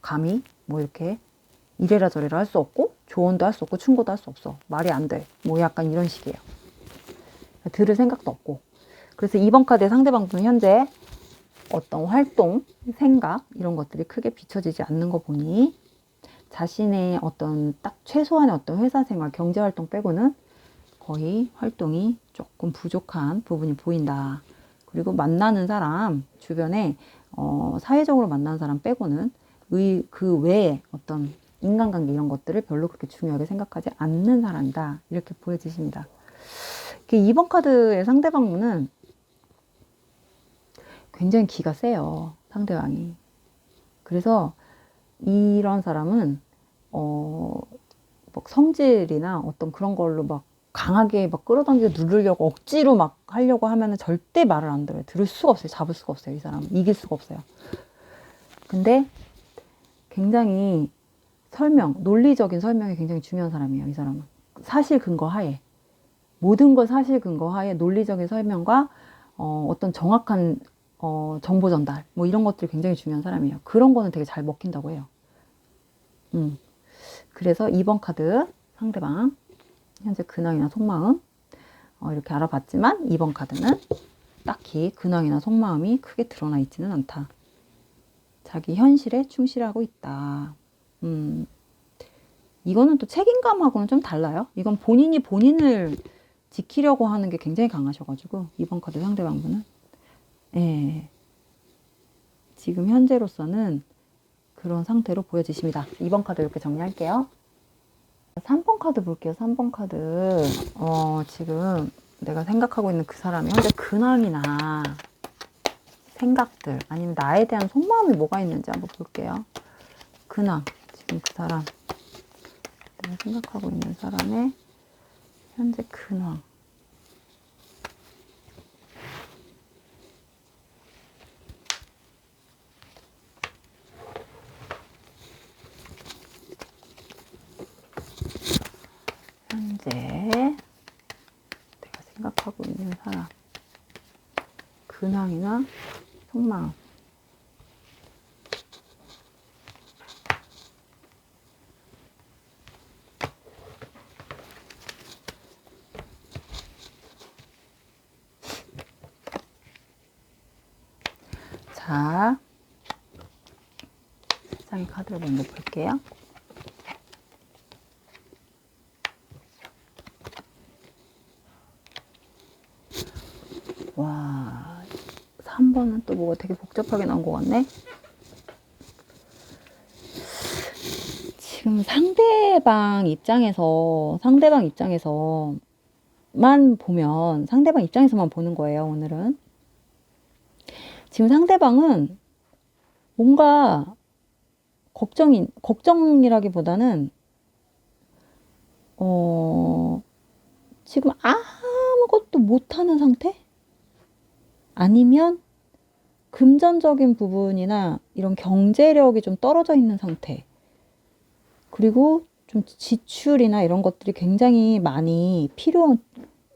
감히 뭐 이렇게 이래라 저래라 할 수 없고, 조언도 할 수 없고, 충고도 할 수 없어. 말이 안 돼. 뭐 약간 이런 식이에요. 들을 생각도 없고. 그래서 이번 카드의 상대방분은 현재 어떤 활동, 생각 이런 것들이 크게 비춰지지 않는 거 보니 자신의 어떤 딱 최소한의 어떤 회사 생활, 경제 활동 빼고는 거의 활동이 조금 부족한 부분이 보인다. 그리고 만나는 사람 주변에 사회적으로 만나는 사람 빼고는 그 외에 어떤 인간관계 이런 것들을 별로 그렇게 중요하게 생각하지 않는 사람이다. 이렇게 보여지십니다. 이번 카드의 상대방분은 굉장히 기가 세요. 상대방이. 그래서 이런 사람은 막 성질이나 어떤 그런 걸로 막 강하게 막 끌어당기고 누르려고 억지로 막 하려고 하면은 절대 말을 안 들어요. 들을 수가 없어요. 잡을 수가 없어요. 이 사람은. 이길 수가 없어요. 근데 굉장히 논리적인 설명이 굉장히 중요한 사람이에요. 이 사람은. 사실 근거 하에. 모든 걸 사실 근거 하에 논리적인 설명과 어떤 정확한 정보 전달 뭐 이런 것들이 굉장히 중요한 사람이에요. 그런 거는 되게 잘 먹힌다고 해요. 그래서 2번 카드 상대방 현재 근황이나 속마음 이렇게 알아봤지만 2번 카드는 딱히 근황이나 속마음이 크게 드러나 있지는 않다. 자기 현실에 충실하고 있다. 이거는 또 책임감하고는 좀 달라요. 이건 본인이 본인을 지키려고 하는 게 굉장히 강하셔가지고 2번 카드 상대방분은 지금 현재로서는 그런 상태로 보여지십니다. 2번 카드 이렇게 정리할게요. 3번 카드 볼게요. 3번 카드 지금 내가 생각하고 있는 그 사람이 현재 근황이나 생각들 아니면 나에 대한 속마음이 뭐가 있는지 한번 볼게요. 근황, 지금 그 사람 내가 생각하고 있는 사람의 현재 근황. 현재 내가 생각하고 있는 사람 근황이나 속마음. 자, 세상의 카드를 먼저 볼게요. 와, 3번은 또 뭐가 되게 복잡하게 나온 것 같네. 지금 상대방 입장에서만 보는 거예요, 오늘은. 지금 상대방은 뭔가 걱정이라기보다는 지금 아무것도 못하는 상태? 아니면 금전적인 부분이나 이런 경제력이 좀 떨어져 있는 상태. 그리고 좀 지출이나 이런 것들이 굉장히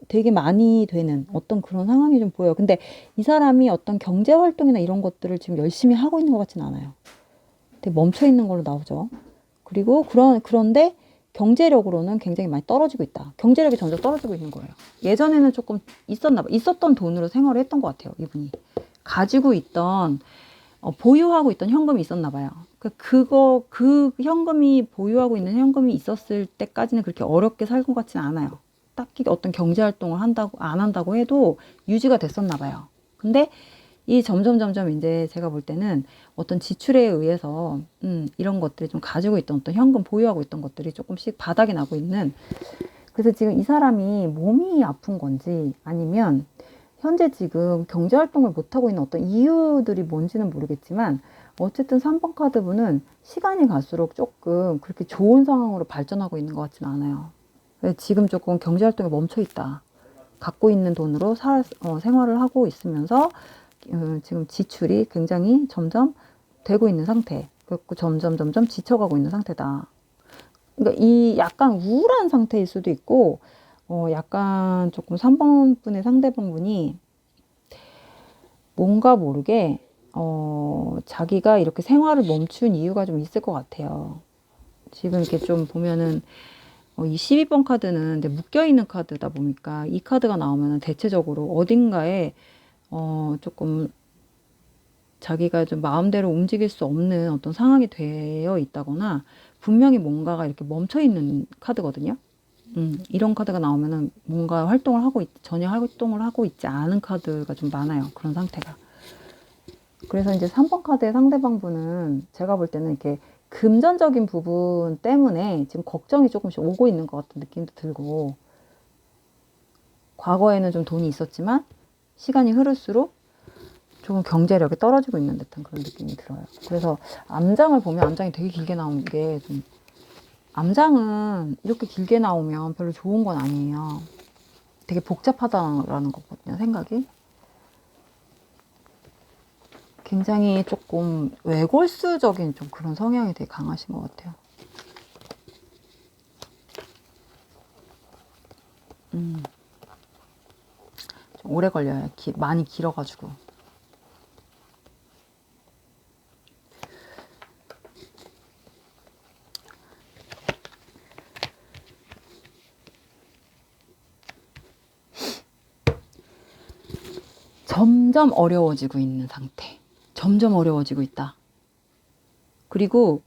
되게 많이 되는 어떤 그런 상황이 좀 보여요. 근데 이 사람이 어떤 경제 활동이나 이런 것들을 지금 열심히 하고 있는 것 같지는 않아요. 되게 멈춰 있는 걸로 나오죠. 그리고 그런데 경제력으로는 굉장히 많이 떨어지고 있다. 경제력이 점점 떨어지고 있는 거예요. 예전에는 조금 있었던 돈으로 생활을 했던 것 같아요. 이분이. 보유하고 있던 현금이 있었나 봐요. 그 보유하고 있는 현금이 있었을 때까지는 그렇게 어렵게 살고 같지는 않아요. 딱히 어떤 경제 활동을 안 한다고 해도 유지가 됐었나 봐요. 근데 이 점점 이제 제가 볼 때는 어떤 지출에 의해서 이런 것들이 좀 가지고 있던 어떤 현금 보유하고 있던 것들이 조금씩 바닥이 나고 있는 그래서 지금 이 사람이 몸이 아픈 건지 아니면 현재 지금 경제활동을 못하고 있는 어떤 이유들이 뭔지는 모르겠지만 어쨌든 3번 카드분은 시간이 갈수록 조금 그렇게 좋은 상황으로 발전하고 있는 것 같지는 않아요. 지금 조금 경제활동에 멈춰 있다. 갖고 있는 돈으로 생활을 하고 있으면서 지금 지출이 굉장히 점점 되고 있는 상태. 그리고 점점 지쳐가고 있는 상태다. 그러니까 이 약간 우울한 상태일 수도 있고 약간 조금 3번 분의 상대방 분이 뭔가 모르게 자기가 이렇게 생활을 멈춘 이유가 좀 있을 것 같아요. 지금 이렇게 좀 보면은 이 12번 카드는 근데 묶여있는 카드다 보니까 이 카드가 나오면 대체적으로 어딘가에 조금 자기가 좀 마음대로 움직일 수 없는 어떤 상황이 되어 있다거나 분명히 뭔가가 이렇게 멈춰 있는 카드거든요. 이런 카드가 나오면은 뭔가 전혀 활동을 하고 있지 않은 카드가 좀 많아요. 그런 상태가. 그래서 이제 3번 카드의 상대방 분은 제가 볼 때는 이렇게 금전적인 부분 때문에 지금 걱정이 조금씩 오고 있는 것 같은 느낌도 들고, 과거에는 좀 돈이 있었지만 시간이 흐를수록 조금 경제력이 떨어지고 있는 듯한 그런 느낌이 들어요. 그래서 암장을 보면 암장이 되게 길게 나온 게 좀, 암장은 이렇게 길게 나오면 별로 좋은 건 아니에요. 되게 복잡하다라는 거거든요, 생각이. 굉장히 조금 외골수적인 좀 그런 성향이 되게 강하신 것 같아요. 좀 오래 걸려요. 많이 길어가지고. 점점 어려워지고 있는 상태. 점점 어려워지고 있다. 그리고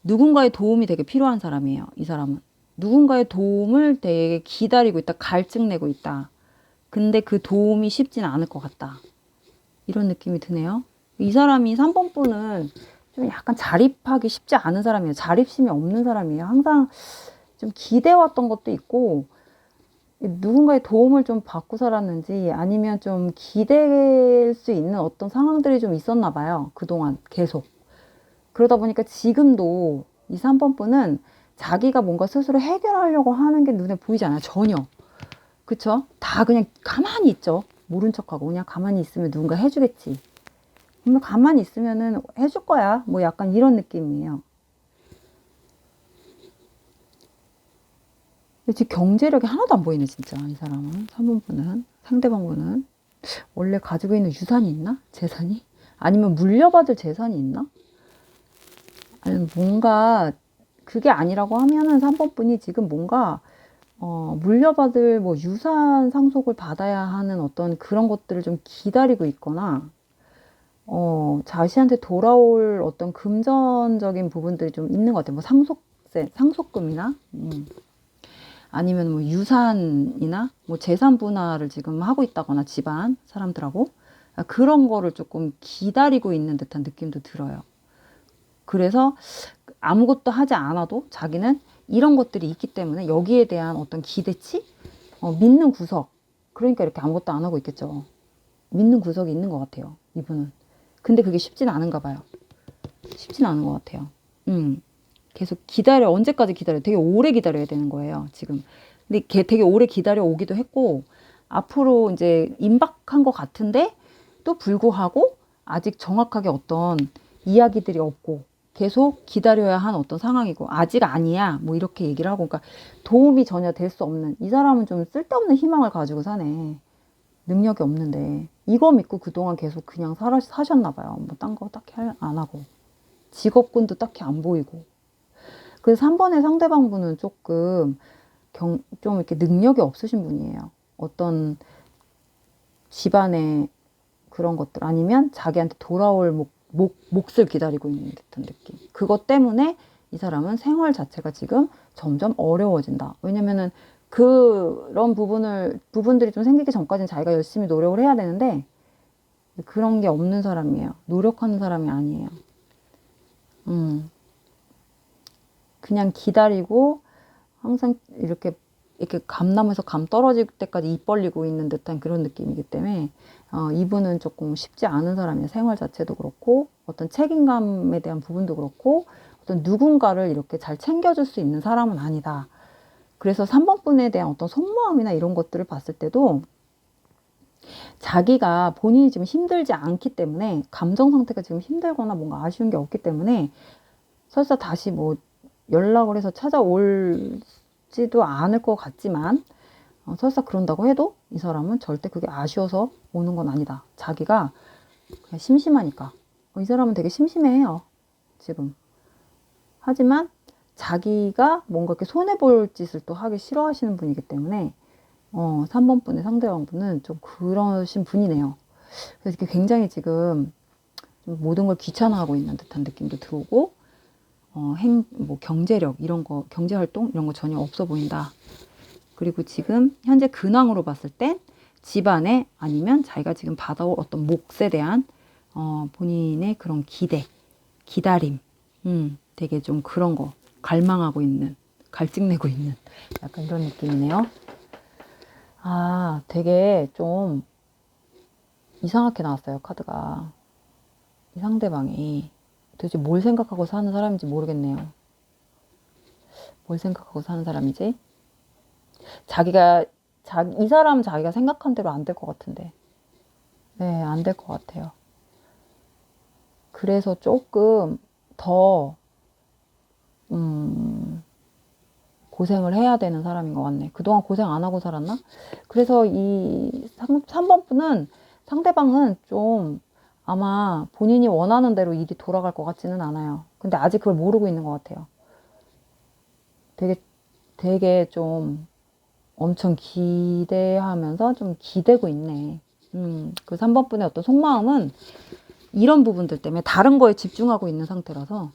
누군가의 도움이 되게 필요한 사람이에요. 이 사람은. 누군가의 도움을 되게 기다리고 있다. 갈증내고 있다. 근데 그 도움이 쉽지는 않을 것 같다. 이런 느낌이 드네요. 이 사람이 3번 분은 좀 약간 자립하기 쉽지 않은 사람이에요. 자립심이 없는 사람이에요. 항상 좀 기대왔던 것도 있고, 누군가의 도움을 좀 받고 살았는지 아니면 좀 기댈 수 있는 어떤 상황들이 좀 있었나 봐요. 그동안 계속. 그러다 보니까 지금도 이 3번 분은 자기가 뭔가 스스로 해결하려고 하는 게 눈에 보이지 않아요. 전혀. 그쵸? 다 그냥 가만히 있죠. 모른 척하고 그냥 가만히 있으면 누군가 해주겠지. 그러면 가만히 있으면은 해줄 거야. 뭐 약간 이런 느낌이에요. 근데 지금 경제력이 하나도 안 보이네, 진짜. 이 사람은. 3번 분은. 상대방 분은. 원래 가지고 있는 유산이 있나? 재산이? 아니면 물려받을 재산이 있나? 아니면 뭔가 그게 아니라고 하면은 3번 분이 지금 뭔가 물려받을 뭐 유산 상속을 받아야 하는 어떤 그런 것들을 좀 기다리고 있거나 자신한테 돌아올 어떤 금전적인 부분들이 좀 있는 것 같아요. 뭐 상속금이나 아니면 뭐 유산이나 뭐 재산 분할을 지금 하고 있다거나 집안 사람들하고 그런 거를 조금 기다리고 있는 듯한 느낌도 들어요. 그래서 아무것도 하지 않아도 자기는 이런 것들이 있기 때문에 여기에 대한 어떤 기대치? 믿는 구석. 그러니까 이렇게 아무것도 안 하고 있겠죠. 믿는 구석이 있는 것 같아요. 이분은. 근데 그게 쉽진 않은가 봐요. 쉽진 않은 것 같아요. 계속 언제까지 기다려? 되게 오래 기다려야 되는 거예요, 지금. 근데 걔 되게 오래 기다려 오기도 했고, 앞으로 이제 임박한 것 같은데, 또 불구하고, 아직 정확하게 어떤 이야기들이 없고, 계속 기다려야 한 어떤 상황이고, 아직 아니야. 뭐 이렇게 얘기를 하고, 그러니까 도움이 전혀 될 수 없는, 이 사람은 좀 쓸데없는 희망을 가지고 사네. 능력이 없는데. 이거 믿고 그동안 계속 그냥 사셨나 봐요. 뭐 딴 거 딱히 안 하고. 직업군도 딱히 안 보이고. 그래서 3번의 상대방분은 조금 좀 이렇게 능력이 없으신 분이에요. 어떤 집안의 그런 것들 아니면 자기한테 돌아올 몫을 기다리고 있는 듯한 느낌. 그것 때문에 이 사람은 생활 자체가 지금 점점 어려워진다. 왜냐면은 그런 부분들이 좀 생기기 전까지는 자기가 열심히 노력을 해야 되는데 그런 게 없는 사람이에요. 노력하는 사람이 아니에요. 그냥 기다리고 항상 이렇게 이렇게 감나무에서 감 떨어질 때까지 입 벌리고 있는 듯한 그런 느낌이기 때문에 이분은 조금 쉽지 않은 사람이에요. 생활 자체도 그렇고 어떤 책임감에 대한 부분도 그렇고 어떤 누군가를 이렇게 잘 챙겨줄 수 있는 사람은 아니다. 그래서 3번 분에 대한 어떤 속마음이나 이런 것들을 봤을 때도 자기가 본인이 지금 힘들지 않기 때문에 감정 상태가 지금 힘들거나 뭔가 아쉬운 게 없기 때문에 설사 다시 뭐 연락을 해서 찾아올지도 않을 것 같지만 설사 그런다고 해도 이 사람은 절대 그게 아쉬워서 오는 건 아니다. 자기가 그냥 심심하니까. 이 사람은 되게 심심해해요. 지금. 하지만 자기가 뭔가 이렇게 손해볼 짓을 또 하기 싫어하시는 분이기 때문에 3번 분의 상대방분은 좀 그러신 분이네요. 그래서 이렇게 굉장히 지금 모든 걸 귀찮아하고 있는 듯한 느낌도 들고 뭐 경제력 이런 거, 경제 활동 이런 거 전혀 없어 보인다. 그리고 지금 현재 근황으로 봤을 땐 집안에 아니면 자기가 지금 받아올 어떤 몫에 대한 본인의 그런 기대, 기다림, 되게 좀 그런 거 갈망하고 있는, 갈증내고 있는 약간 이런 느낌이네요. 되게 좀 이상하게 나왔어요, 카드가. 이 상대방이 도대체 뭘 생각하고 사는 사람인지 모르겠네요. 뭘 생각하고 사는 사람이지? 이 사람은 자기가 생각한 대로 안 될 것 같은데. 네, 안 될 것 같아요. 그래서 조금 더, 고생을 해야 되는 사람인 것 같네. 그동안 고생 안 하고 살았나? 그래서 이 3번 분은 상대방은 좀 아마 본인이 원하는 대로 일이 돌아갈 것 같지는 않아요. 근데 아직 그걸 모르고 있는 것 같아요. 되게 좀 엄청 기대하면서 좀 기대고 있네. 그 3번 분의 어떤 속마음은 이런 부분들 때문에 다른 거에 집중하고 있는 상태라서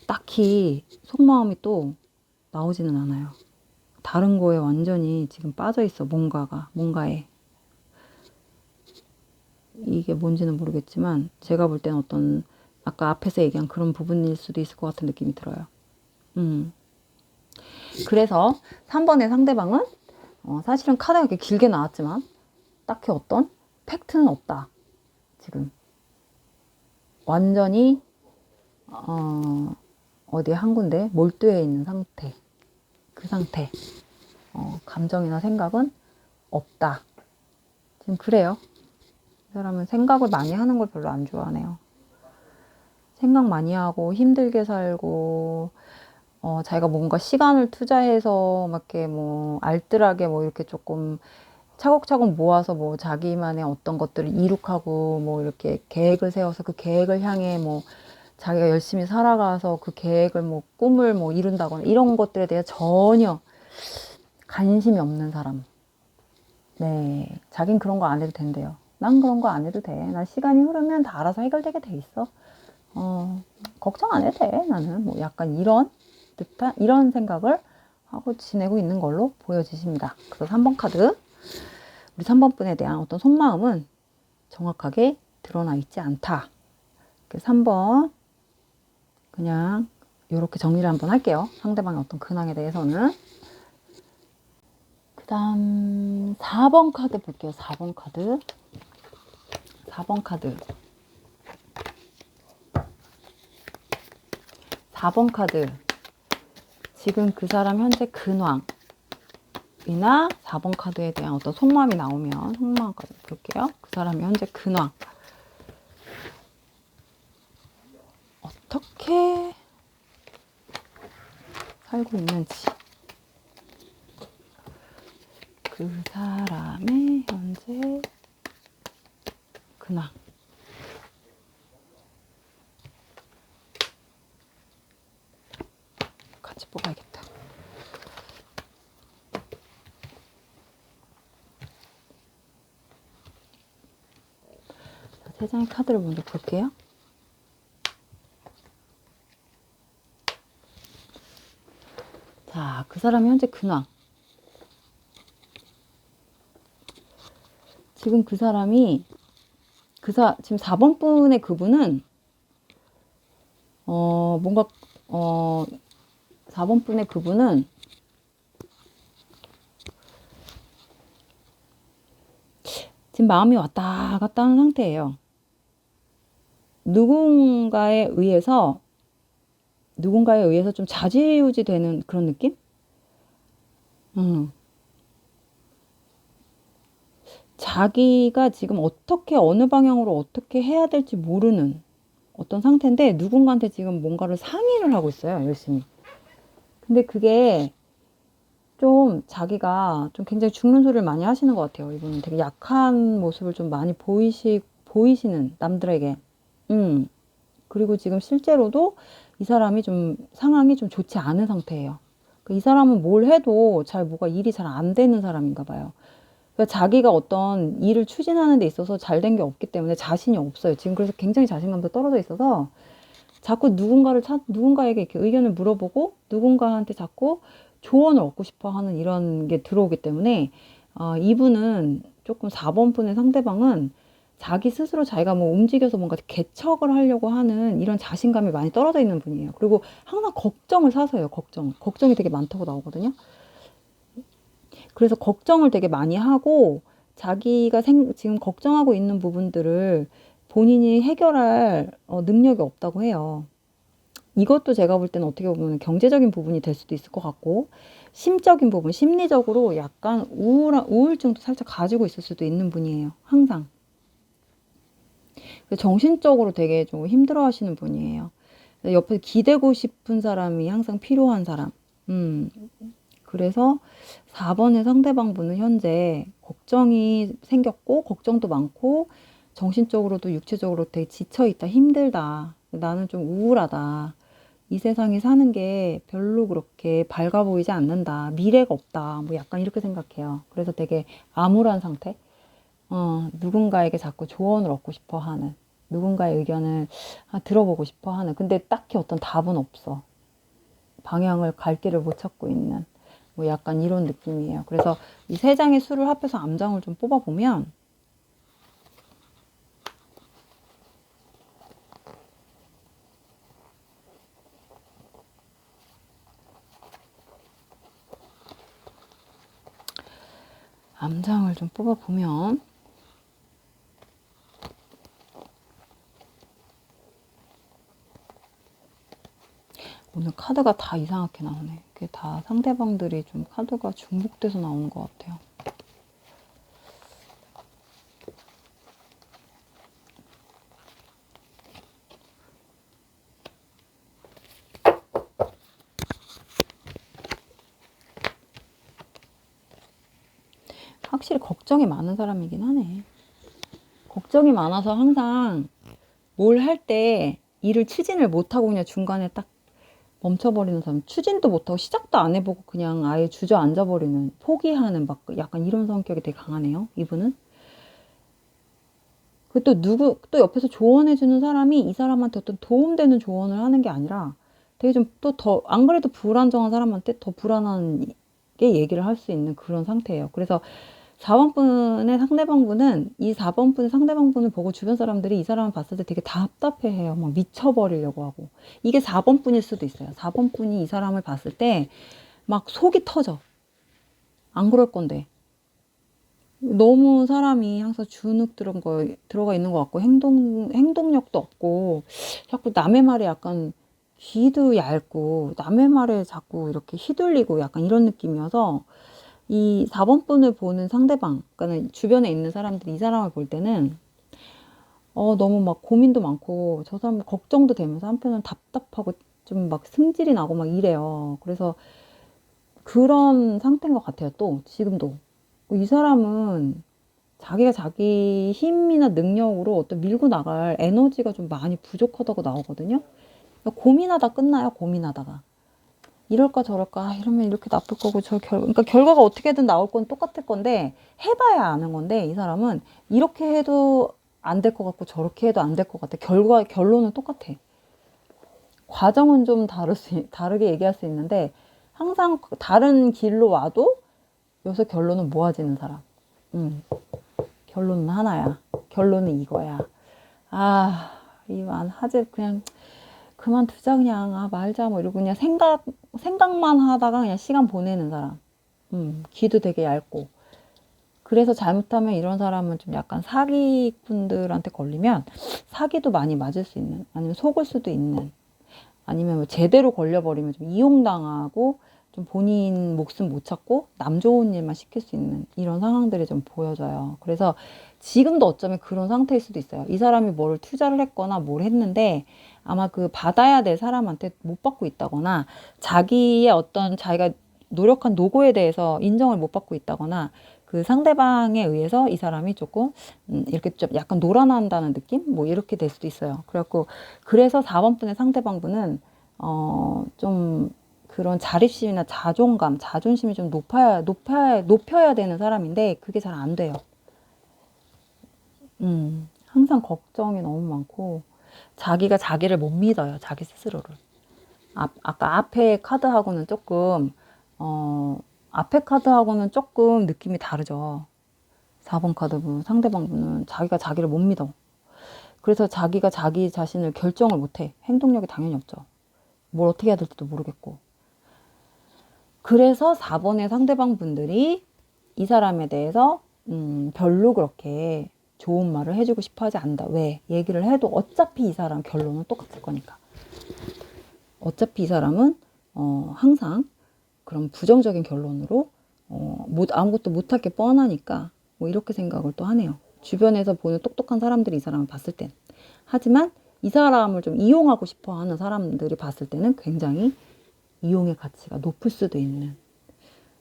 딱히 속마음이 또 나오지는 않아요. 다른 거에 완전히 지금 빠져 있어. 뭔가에. 이게 뭔지는 모르겠지만 제가 볼 때는 어떤 아까 앞에서 얘기한 그런 부분일 수도 있을 것 같은 느낌이 들어요. 그래서 3번의 상대방은 사실은 카드가 이렇게 길게 나왔지만 딱히 어떤 팩트는 없다. 지금 완전히 어디 한 군데 몰두해 있는 상태. 그 상태. 감정이나 생각은 없다. 지금 그래요. 이 사람은 생각을 많이 하는 걸 별로 안 좋아하네요. 생각 많이 하고 힘들게 살고 자기가 뭔가 시간을 투자해서 막 이렇게 뭐 알뜰하게 뭐 이렇게 조금 차곡차곡 모아서 뭐 자기만의 어떤 것들을 이룩하고 뭐 이렇게 계획을 세워서 그 계획을 향해 뭐 자기가 열심히 살아가서 그 계획을 뭐 꿈을 뭐 이룬다거나 이런 것들에 대해 전혀 관심이 없는 사람. 네, 자긴 그런 거 안 해도 된대요. 난 그런 거 안 해도 돼. 난 시간이 흐르면 다 알아서 해결되게 돼 있어. 걱정 안 해도 돼. 나는 뭐 약간 이런 생각을 하고 지내고 있는 걸로 보여지십니다. 그래서 3번 카드. 우리 3번 분에 대한 어떤 속마음은 정확하게 드러나 있지 않다. 3번 그냥 이렇게 정리를 한번 할게요. 상대방의 어떤 근황에 대해서는. 그 다음 4번 카드 볼게요. 4번 카드. 4번 카드. 4번 카드. 지금 그 사람 현재 근황 이나 4번 카드에 대한 어떤 속마음이 나오면 속마음까지 볼게요. 그 사람의 현재 근황. 어떻게 살고 있는지. 그 사람의 현재 근황. 같이 뽑아야겠다. 세 장의 카드를 먼저 볼게요. 자, 그 사람의 현재 근황. 지금 그 사람이 지금 4번 분의 그분은 뭔가 4번 분의 그분은 지금 마음이 왔다 갔다 하는 상태예요. 누군가에 의해서 좀 좌지우지 되는 그런 느낌? 자기가 지금 어느 방향으로 어떻게 해야 될지 모르는 어떤 상태인데 누군가한테 지금 뭔가를 상의를 하고 있어요, 열심히. 근데 그게 좀 자기가 좀 굉장히 죽는 소리를 많이 하시는 것 같아요. 이분은 되게 약한 모습을 좀 많이 보이시는 남들에게. 그리고 지금 실제로도 이 사람이 좀 상황이 좀 좋지 않은 상태예요. 이 사람은 뭘 해도 일이 잘 안 되는 사람인가 봐요. 그러니까 자기가 어떤 일을 추진하는 데 있어서 잘 된 게 없기 때문에 자신이 없어요. 지금 그래서 굉장히 자신감도 떨어져 있어서 자꾸 누군가에게 이렇게 의견을 물어보고 누군가한테 자꾸 조언을 얻고 싶어 하는 이런 게 들어오기 때문에 이분은 조금 4번 분의 상대방은 자기 스스로 자기가 뭐 움직여서 뭔가 개척을 하려고 하는 이런 자신감이 많이 떨어져 있는 분이에요. 그리고 항상 걱정을 사서요. 걱정이 되게 많다고 나오거든요. 그래서 걱정을 되게 많이 하고 자기가 지금 걱정하고 있는 부분들을 본인이 해결할 능력이 없다고 해요. 이것도 제가 볼 때는 어떻게 보면 경제적인 부분이 될 수도 있을 것 같고 심적인 부분, 심리적으로 약간 우울증도 살짝 가지고 있을 수도 있는 분이에요. 항상. 정신적으로 되게 좀 힘들어 하시는 분이에요. 옆에 기대고 싶은 사람이 항상 필요한 사람. 그래서 4번의 상대방 분은 현재 걱정이 생겼고 걱정도 많고 정신적으로도 육체적으로 되게 지쳐있다, 힘들다. 나는 좀 우울하다. 이 세상에 사는 게 별로 그렇게 밝아 보이지 않는다. 미래가 없다. 뭐 약간 이렇게 생각해요. 그래서 되게 암울한 상태? 누군가에게 자꾸 조언을 얻고 싶어 하는, 누군가의 의견을 들어보고 싶어 하는, 근데 딱히 어떤 답은 없어. 방향을 갈 길을 못 찾고 있는, 뭐 약간 이런 느낌이에요. 그래서 이 세 장의 수를 합해서 암장을 좀 뽑아보면, 오늘 카드가 다 이상하게 나오네. 그게 다 상대방들이 좀 카드가 중복돼서 나오는 것 같아요. 확실히 걱정이 많은 사람이긴 하네. 걱정이 많아서 항상 뭘 할 때 일을 추진을 못하고 그냥 중간에 딱 멈춰버리는 사람. 추진도 못하고 시작도 안 해보고 그냥 아예 주저앉아버리는, 포기하는 막 약간 이런 성격이 되게 강하네요. 이분은. 그 또 옆에서 조언해주는 사람이 이 사람한테 어떤 도움되는 조언을 하는 게 아니라 되게 좀 또 안 그래도 불안정한 사람한테 더 불안한 게 얘기를 할 수 있는 그런 상태예요. 그래서 4번 분의 상대방분은 이 4번 분의 상대방분을 보고 주변 사람들이 이 사람을 봤을 때 되게 답답해해요. 막 미쳐버리려고 하고. 이게 4번 분일 수도 있어요. 4번 분이 이 사람을 봤을 때 막 속이 터져. 안 그럴 건데. 너무 사람이 항상 주눅 들어가 있는 것 같고 행동력도 없고 자꾸 남의 말에 약간 귀도 얇고 남의 말에 자꾸 이렇게 휘둘리고 약간 이런 느낌이어서 이 4번 분을 보는 상대방, 그러니까 주변에 있는 사람들이 이 사람을 볼 때는 너무 막 고민도 많고 저 사람 걱정도 되면서 한편은 답답하고 좀 막 승질이 나고 막 이래요. 그래서 그런 상태인 것 같아요. 또 지금도 이 사람은 자기가 자기 힘이나 능력으로 어떤 밀고 나갈 에너지가 좀 많이 부족하다고 나오거든요. 그러니까 고민하다 끝나요. 고민하다가. 이럴까 저럴까 이러면 이렇게 나쁠 거고 그러니까 결과가 어떻게든 나올 건 똑같을 건데 해봐야 아는 건데 이 사람은 이렇게 해도 안 될 것 같고 저렇게 해도 안 될 것 같아. 결론은 똑같아. 과정은 좀 다르게 얘기할 수 있는데 항상 다른 길로 와도 여기서 결론은 모아지는 사람. 결론은 하나야. 결론은 이거야. 이만 하지 그냥 그만두자 그냥 말자 뭐 이러고 그냥 생각만 하다가 그냥 시간 보내는 사람. 귀도 되게 얇고 그래서 잘못하면 이런 사람은 좀 약간 사기꾼들한테 걸리면 사기도 많이 맞을 수 있는, 아니면 속을 수도 있는, 아니면 뭐 제대로 걸려버리면 좀 이용당하고 좀 본인 목숨 못 찾고 남 좋은 일만 시킬 수 있는 이런 상황들이 좀 보여져요. 그래서 지금도 어쩌면 그런 상태일 수도 있어요. 이 사람이 뭘 투자를 했거나 뭘 했는데 아마 그 받아야 될 사람한테 못 받고 있다거나, 자기의 어떤 자기가 노력한 노고에 대해서 인정을 못 받고 있다거나, 그 상대방에 의해서 이 사람이 조금 이렇게 좀 약간 놀아난다는 느낌? 뭐 이렇게 될 수도 있어요. 그래갖고 그래서 4번 분의 상대방분은 좀 그런 자립심이나 자존감, 자존심이 좀 높여야 되는 사람인데 그게 잘 안 돼요. 항상 걱정이 너무 많고 자기가 자기를 못 믿어요. 자기 스스로를. 아까 앞에 카드하고는 조금 앞에 카드하고는 조금 느낌이 다르죠. 4번 카드분, 상대방분은 자기가 자기를 못 믿어. 그래서 자기가 자기 자신을 결정을 못해. 행동력이 당연히 없죠. 뭘 어떻게 해야 될지도 모르겠고. 그래서 4번의 상대방분들이 이 사람에 대해서 별로 그렇게 좋은 말을 해주고 싶어 하지 않는다. 왜? 얘기를 해도 어차피 이 사람 결론은 똑같을 거니까. 어차피 이 사람은 항상 그런 부정적인 결론으로 아무것도 못할 게 뻔하니까 뭐 이렇게 생각을 또 하네요. 주변에서 보는 똑똑한 사람들이 이 사람을 봤을 땐. 하지만 이 사람을 좀 이용하고 싶어 하는 사람들이 봤을 때는 굉장히 이용의 가치가 높을 수도 있는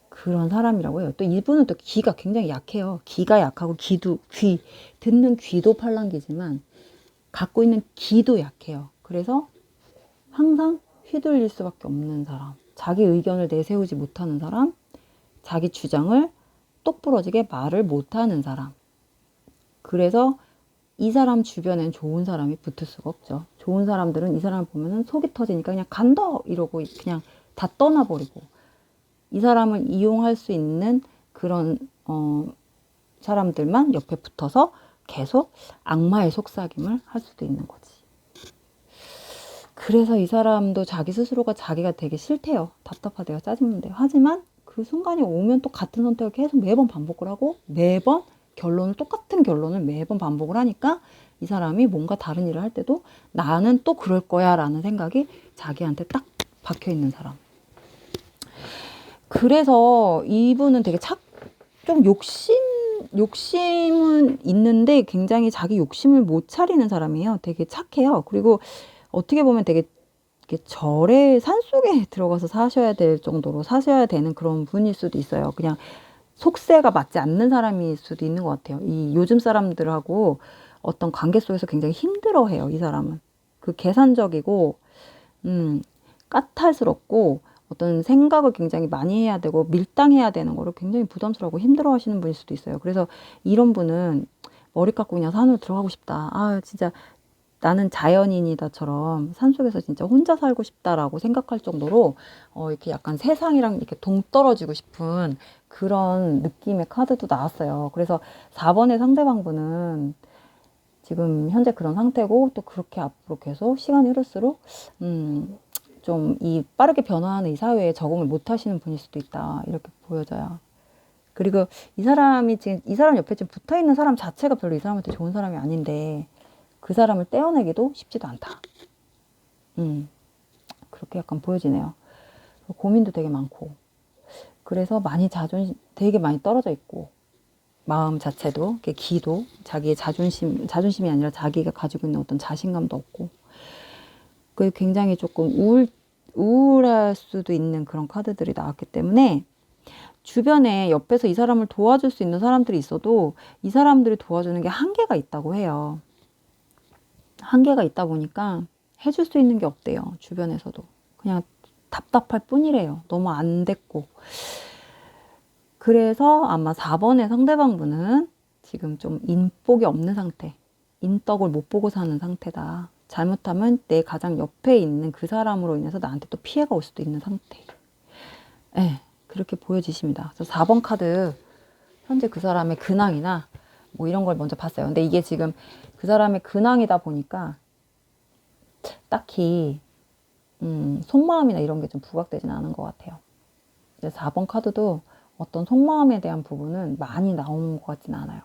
그런 사람이라고 해요. 또 이분은 또 귀가 굉장히 약해요. 귀가 약하고 듣는 귀도 팔랑귀지만 갖고 있는 귀도 약해요. 그래서 항상 휘둘릴 수밖에 없는 사람, 자기 의견을 내세우지 못하는 사람, 자기 주장을 똑부러지게 말을 못하는 사람. 그래서 이 사람 주변엔 좋은 사람이 붙을 수가 없죠. 좋은 사람들은 이 사람을 보면은 속이 터지니까 그냥 간다 이러고 그냥 다 떠나버리고, 이 사람을 이용할 수 있는 그런 사람들만 옆에 붙어서 계속 악마의 속삭임을 할 수도 있는 거지. 그래서 이 사람도 자기 스스로가 자기가 되게 싫대요. 답답하대요. 짜증난대요. 하지만 그 순간이 오면 또 같은 선택을 계속 매번 반복을 하고 매번 똑같은 결론을 매번 반복을 하니까 이 사람이 뭔가 다른 일을 할 때도 나는 또 그럴 거야 라는 생각이 자기한테 딱 박혀 있는 사람. 그래서 이분은 되게 좀 욕심은 있는데 굉장히 자기 욕심을 못 차리는 사람이에요. 되게 착해요. 그리고 어떻게 보면 되게 절에 산속에 들어가서 사셔야 될 정도로 사셔야 되는 그런 분일 수도 있어요. 그냥 속세가 맞지 않는 사람일 수도 있는 것 같아요. 이 요즘 사람들하고 어떤 관계 속에서 굉장히 힘들어해요. 이 사람은. 그 계산적이고 까탈스럽고 어떤 생각을 굉장히 많이 해야 되고 밀당해야 되는 거를 굉장히 부담스러워하고 힘들어 하시는 분일 수도 있어요. 그래서 이런 분은 머리 깎고 그냥 산으로 들어가고 싶다. 아, 진짜 나는 자연인이다처럼 산속에서 진짜 혼자 살고 싶다라고 생각할 정도로 이렇게 약간 세상이랑 이렇게 동떨어지고 싶은 그런 느낌의 카드도 나왔어요. 그래서 4번의 상대방분은 지금 현재 그런 상태고, 또 그렇게 앞으로 계속 시간이 흐를수록 좀 이 빠르게 변화하는 이 사회에 적응을 못 하시는 분일 수도 있다, 이렇게 보여져요. 그리고 이 사람이 지금 이 사람 옆에 지금 붙어 있는 사람 자체가 별로 이 사람한테 좋은 사람이 아닌데 그 사람을 떼어내기도 쉽지도 않다. 그렇게 약간 보여지네요. 고민도 되게 많고, 그래서 많이 되게 많이 떨어져 있고, 마음 자체도, 기도, 자기의 자존심이 아니라 자기가 가지고 있는 어떤 자신감도 없고, 그 굉장히 조금 우울할 수도 있는 그런 카드들이 나왔기 때문에 주변에 옆에서 이 사람을 도와줄 수 있는 사람들이 있어도 이 사람들이 도와주는 게 한계가 있다고 해요. 한계가 있다 보니까 해줄 수 있는 게 없대요. 주변에서도. 그냥 답답할 뿐이래요. 너무 안 됐고. 그래서 아마 4번의 상대방분은 지금 좀 인복이 없는 상태, 인덕을 못 보고 사는 상태다. 잘못하면 내 가장 옆에 있는 그 사람으로 인해서 나한테 또 피해가 올 수도 있는 상태. 네, 그렇게 보여지십니다. 그래서 4번 카드, 현재 그 사람의 근황이나 뭐 이런 걸 먼저 봤어요. 근데 이게 지금 그 사람의 근황이다 보니까 딱히 속마음이나 이런 게 좀 부각되진 않은 것 같아요. 4번 카드도 어떤 속마음에 대한 부분은 많이 나오는 것 같지는 않아요.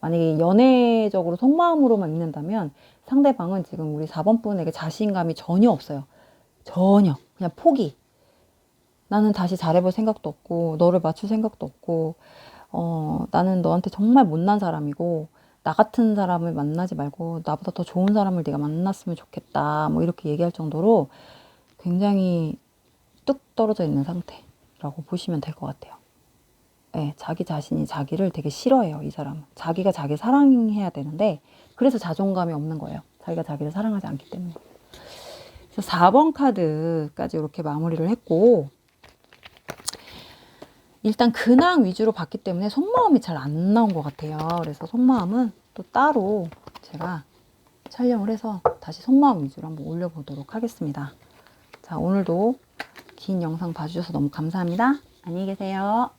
만약에 연애적으로 속마음으로만 있는다면 상대방은 지금 우리 4번 분에게 자신감이 전혀 없어요. 전혀. 그냥 포기. 나는 다시 잘해볼 생각도 없고 너를 맞출 생각도 없고 나는 너한테 정말 못난 사람이고 나 같은 사람을 만나지 말고 나보다 더 좋은 사람을 네가 만났으면 좋겠다. 뭐 이렇게 얘기할 정도로 굉장히 뚝 떨어져 있는 상태라고 보시면 될 것 같아요. 네, 자기 자신이 자기를 되게 싫어해요, 이 사람은. 자기가 자기 사랑해야 되는데 그래서 자존감이 없는 거예요. 자기가 자기를 사랑하지 않기 때문에. 그래서 4번 카드까지 이렇게 마무리를 했고 일단 근황 위주로 봤기 때문에 속마음이 잘 안 나온 것 같아요. 그래서 속마음은 또 따로 제가 촬영을 해서 다시 속마음 위주로 한번 올려보도록 하겠습니다. 자, 오늘도 긴 영상 봐주셔서 너무 감사합니다. 안녕히 계세요.